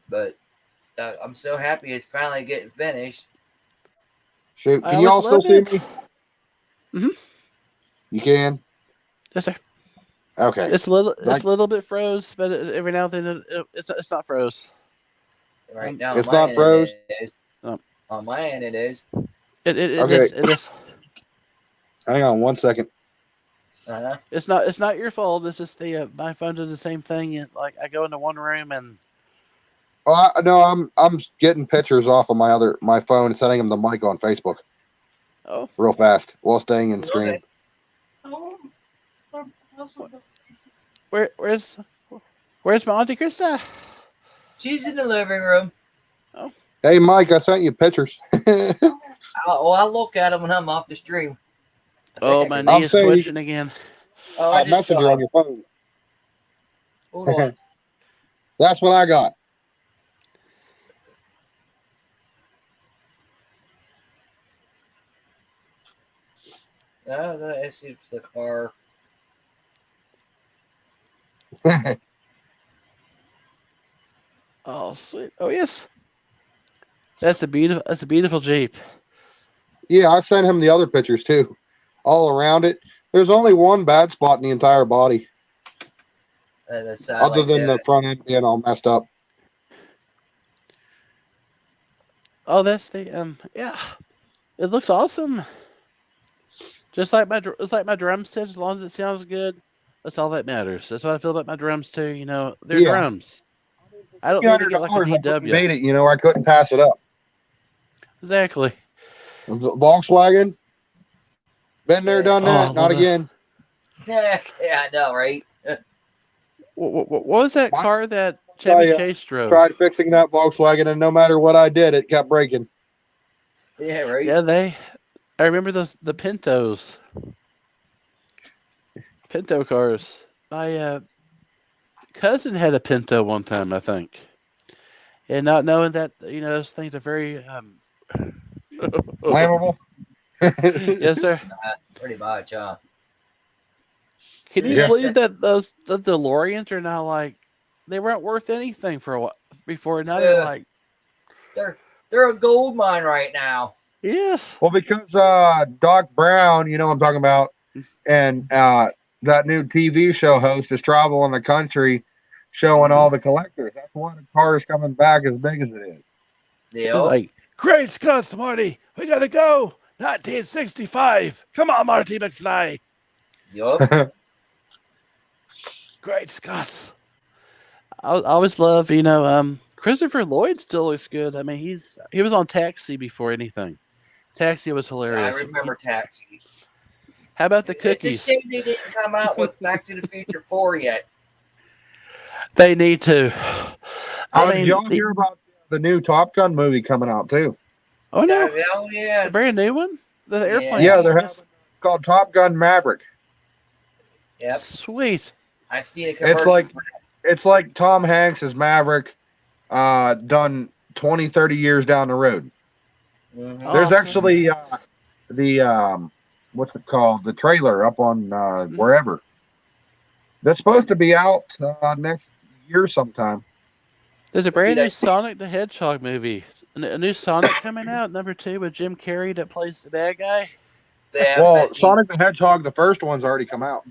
But I'm so happy it's finally getting finished. Shoot, I can you all always still loved see it. me? Mhm. You can. Yes, sir. Okay. It's a little Like- bit froze, but every now and then it's not froze. Right now, It's on my not end froze? it is. No. On my end, it is. It Okay. is. It is. Hang on 1 second. Uh-huh. It's not your fault. It's just the my phone does the same thing. And, like I go into one room and Oh, no, I'm getting pictures off of my phone and sending them the mic on Facebook oh, real fast while staying in stream. Okay. Oh, how's the- where's my auntie Krista? She's in the living room. Hey, Mike, I sent you pictures. I'll look at them when I'm off the stream. I think Oh, I my can- knee I'm is saying you twitching again. Oh, I just Messenger got on your phone. Hold on. That's what I got. It's the car. Oh, sweet. Oh, yes. That's a beautiful Jeep. Yeah, I sent him the other pictures too. All around it. There's only one bad spot in the entire body, The side other like than that. the front end being all messed up. Oh, that's the yeah. It looks awesome. Just like my drum set, as long as it sounds good, that's all that matters. That's what I feel about my drums too. You know, they're Yeah. drums. I don't need to get like a $300 I couldn't DW. beat it. I couldn't pass it up. Exactly. Volkswagen. Been there, done Oh, I that. Not love those. again. Yeah, I know, right? What was that What? car that Chevy I, Chase drove? Tried fixing that Volkswagen, and no matter what I did, it kept breaking. Yeah, right. Yeah, I remember the Pintos. Pinto cars. My cousin had a Pinto one time, I think. And not knowing that, those things are very Flammable. Yes, sir. Pretty much, Can you Yeah. believe that the DeLoreans are now like they weren't worth anything for a while before? Now they're Yeah. like, They're a gold mine right now. yes. Well, because Doc Brown, you know what I'm talking about, and that new TV show host is traveling the country showing all the collectors. That's why the car is coming back as big as it is. It's Yep. like, great Scots, Marty, we gotta go. 1965. Come on, Marty McFly. Yup. Great Scots. I always love, Christopher Lloyd still looks good. I mean, he was on Taxi before anything. Taxi was I hilarious. remember Taxi. How about the It's a cookies? shame they didn't come out with Back to the Future 4 yet. They need to. Did y'all hear about the new Top Gun movie coming out too? Oh no, Oh, yeah. a brand new one. The airplane. Yeah, they're having called Top Gun Maverick. Yep. Sweet. I seen a commercial. It's like Tom Hanks as Maverick, done 20, 30 years down the road. Mhm. There's Awesome. actually the what's it called? The trailer up on wherever. That's supposed to be out next year sometime. There's a brand Did I new see- Sonic the Hedgehog movie. A new Sonic coming out, #2 with Jim Carrey that plays the bad guy. Yeah, I Well, seen- Sonic the Hedgehog, the first one's already come out.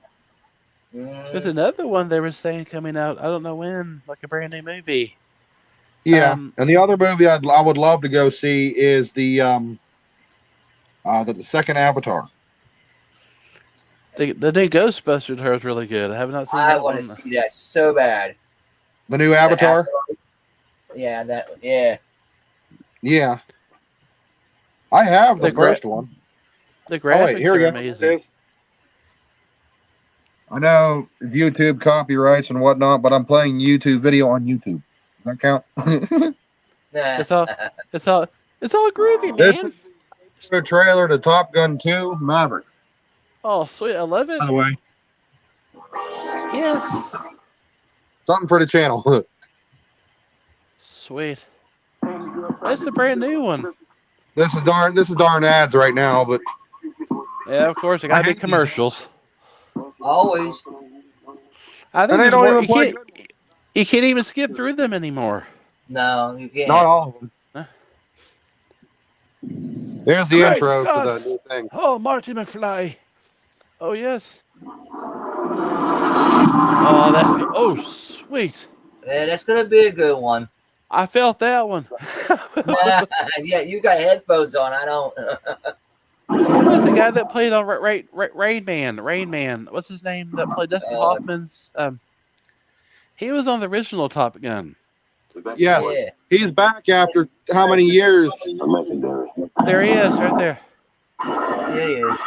There's Mhm. another one they were saying coming out. I don't know when, like a brand new movie. Yeah, Um, and the other movie I would love to go see is the second Avatar. The new Ghostbusters her was really good. I have not seen I that want one. to see that so bad. The new Avatar. Yeah, that. Yeah. Yeah, I have the The gra- first one. The Oh wait, graphics here we are go. amazing. I know YouTube copyrights and whatnot, but I'm playing YouTube video on YouTube. Does that count? It's all it's all groovy, This man. is the trailer to Top Gun 2 Maverick, Oh, sweet. I love it. by the way. Yes. Something for the channel. Sweet. That's a brand new one. This is darn ads right now, but Yeah, of course. It got to be commercials. Always. I think and they there's don't more. even play. You can't even skip through them anymore. No, you can't. Not all of them. Huh? There's the Great intro to Scots. the new thing. Oh, Marty McFly. Oh, yes. Oh, that's... Oh, sweet. Yeah, that's gonna be a good one. I felt that one. Yeah, you got headphones on. I don't. Who was the guy that played on Rain Man? Rain Man. What's his name? That played Dustin Hoffman's... he was on the original Top Gun. Yes. Yeah. He's back after how many years? There he is, right there. It is.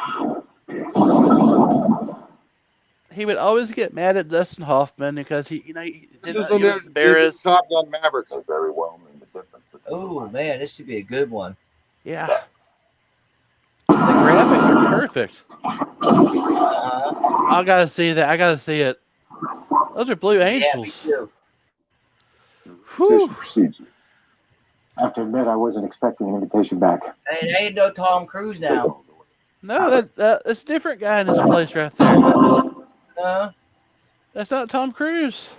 He would always get mad at Dustin Hoffman because he This did is not the use new Barris. Top Gun Maverick. Oh man, this should be a good one. Yeah. The graphics are perfect. I gotta see that. I gotta see it. Those are Blue Yeah, me Angels. too. Whew. I have to admit, I wasn't expecting an invitation back. Hey, there ain't no Tom Cruise now. No, that's a different guy in his place right there. That's not Tom Cruise.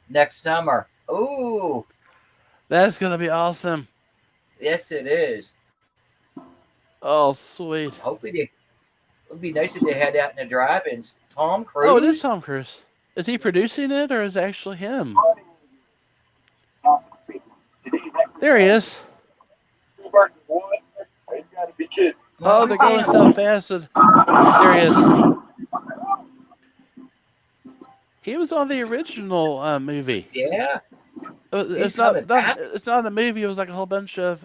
Next summer. Ooh, That's gonna be awesome. yes, it is. Oh, sweet. Hopefully, it would be nice if they had that in the drive-ins. Tom Cruise. Oh, it is Tom Cruise. Is he producing it or is it actually him? There he is. Oh, they're going so fast. There he is. He was on the original movie. Yeah. It's not a movie. It was like a whole bunch of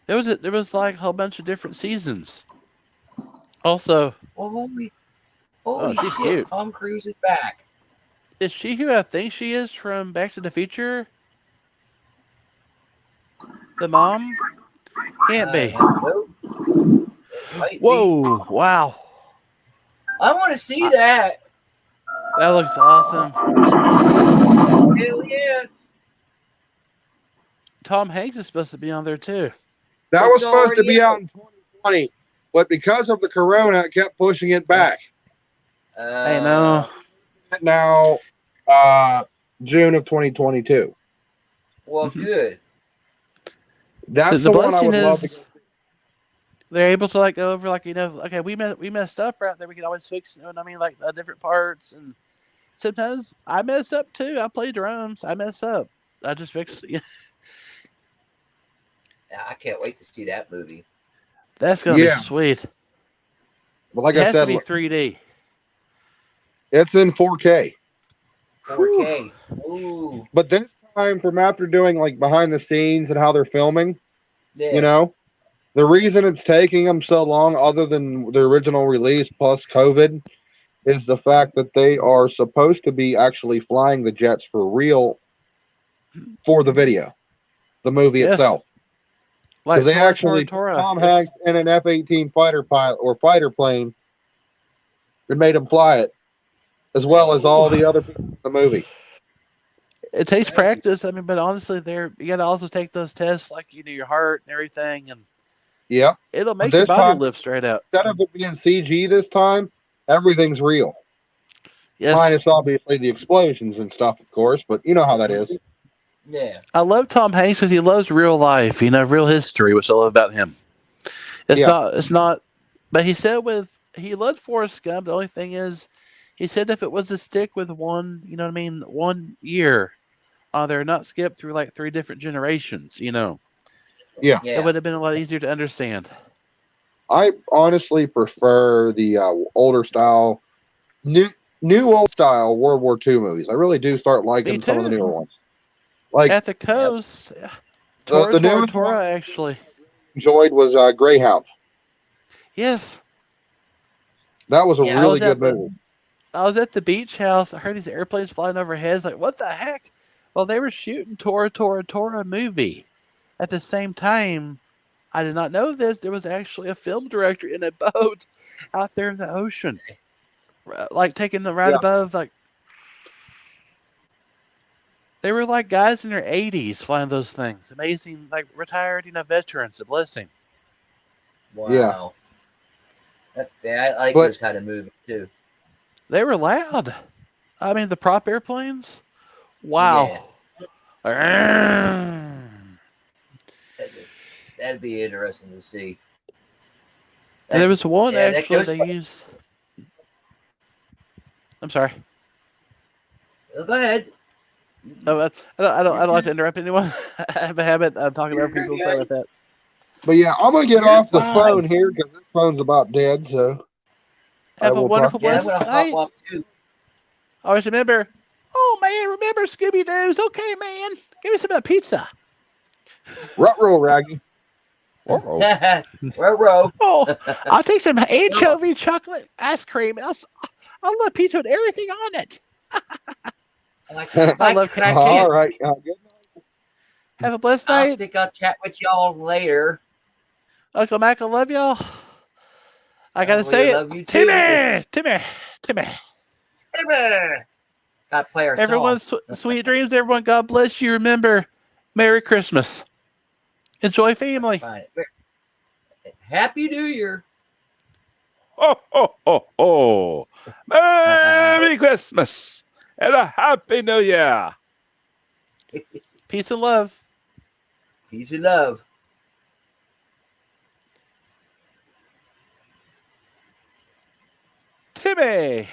there was like a whole bunch of different seasons. Also, Holy she's shit! cute. Tom Cruise is back. Is she who I think she is from Back to the Future? The mom? Can't be. Nope. It might Whoa! be. Wow! I want to see that. That looks awesome. Hell yeah! Tom Hanks is supposed to be on there too. That was It's supposed to be already out in 2020, but because of the corona, it kept pushing it back. I know. Now, June of 2022. Well, good. That's the one I would love to. They're able to like go over like okay, we messed up right there. We can always fix, you know what I mean, like different parts. And sometimes I mess up too. I play drums. I mess up. I just fix. Yeah. I can't wait to see that movie. That's gonna be sweet. But like it I has said, to be 3D. It's in 4K. 4K. Ooh. But this time, from after doing like behind the scenes and how they're filming, Yeah. you know, the reason it's taking them so long, other than the original release plus COVID, is the fact that they are supposed to be actually flying the jets for real for the video, the movie itself. Like they actually Tora. Tom Hanks in an F-18 fighter pilot or fighter plane and made him fly it, as well as all the other people in the movie. It takes practice. I mean, but honestly, you got to also take those tests, like your heart and everything, and yeah, it'll make your body lift straight out. Instead of it being CG this time, everything's real. Yes, minus obviously the explosions and stuff, of course, but you know how that is. Yeah. I love Tom Hanks because he loves real life, real history, which I love about him. It's not, but he said he loved Forrest Gump. The only thing is, he said if it was to stick with one, 1 year, they're not skipped through like 3 different generations, Yeah. It would have been a lot easier to understand. I honestly prefer the older style, new old style World War II movies. I really do start liking some of the newer ones. Like At the Coast, the newest Tora one actually enjoyed was Greyhound. Yes. That was a Yeah, I really was at good the- movie. I was at the beach house. I heard these airplanes flying overhead. It's like, what the heck? Well, they were shooting Tora Tora Tora movie. At the same time, I did not know this. There was actually a film director in a boat out there in the ocean, like taking the right Yeah. above. Like they were like guys in their 80s flying those things. Amazing, like retired, veterans. A blessing. Yeah. wow. I like But those kind of movies too. They were loud. I mean, the prop airplanes. Yeah, Wow. And that'd be interesting to see. there was one Yeah, that actually goes. they used. I'm sorry. Go ahead. No, I don't like to interrupt anyone. I have a habit of talking You're over people. Sorry about that. yeah, I'm gonna get You're off the fine. phone here because this phone's about dead. So I Have a will talk wonderful, to you. Yeah, I'm blessed gonna hop night. off too. Always remember. Oh man, remember Scooby Doo's. Okay, man. Give me some of that pizza. Ruh-roh, Raggy. Row. Oh, I'll take some anchovy chocolate ice cream. I'll love pizza with everything on it. I love Can I candy. All can't. right. Good. Have a blessed I night. think I'll chat with y'all later. Uncle Mac, I love y'all. I gotta We say it. love you too. Timmy. Gotta play our Everyone, song. sweet dreams. Everyone, God bless you. Remember, Merry Christmas. Enjoy family. Fine. Happy New Year. Ho, ho, ho, ho. Merry Christmas and a Happy New Year. Peace and love. Peace and love. Timmy.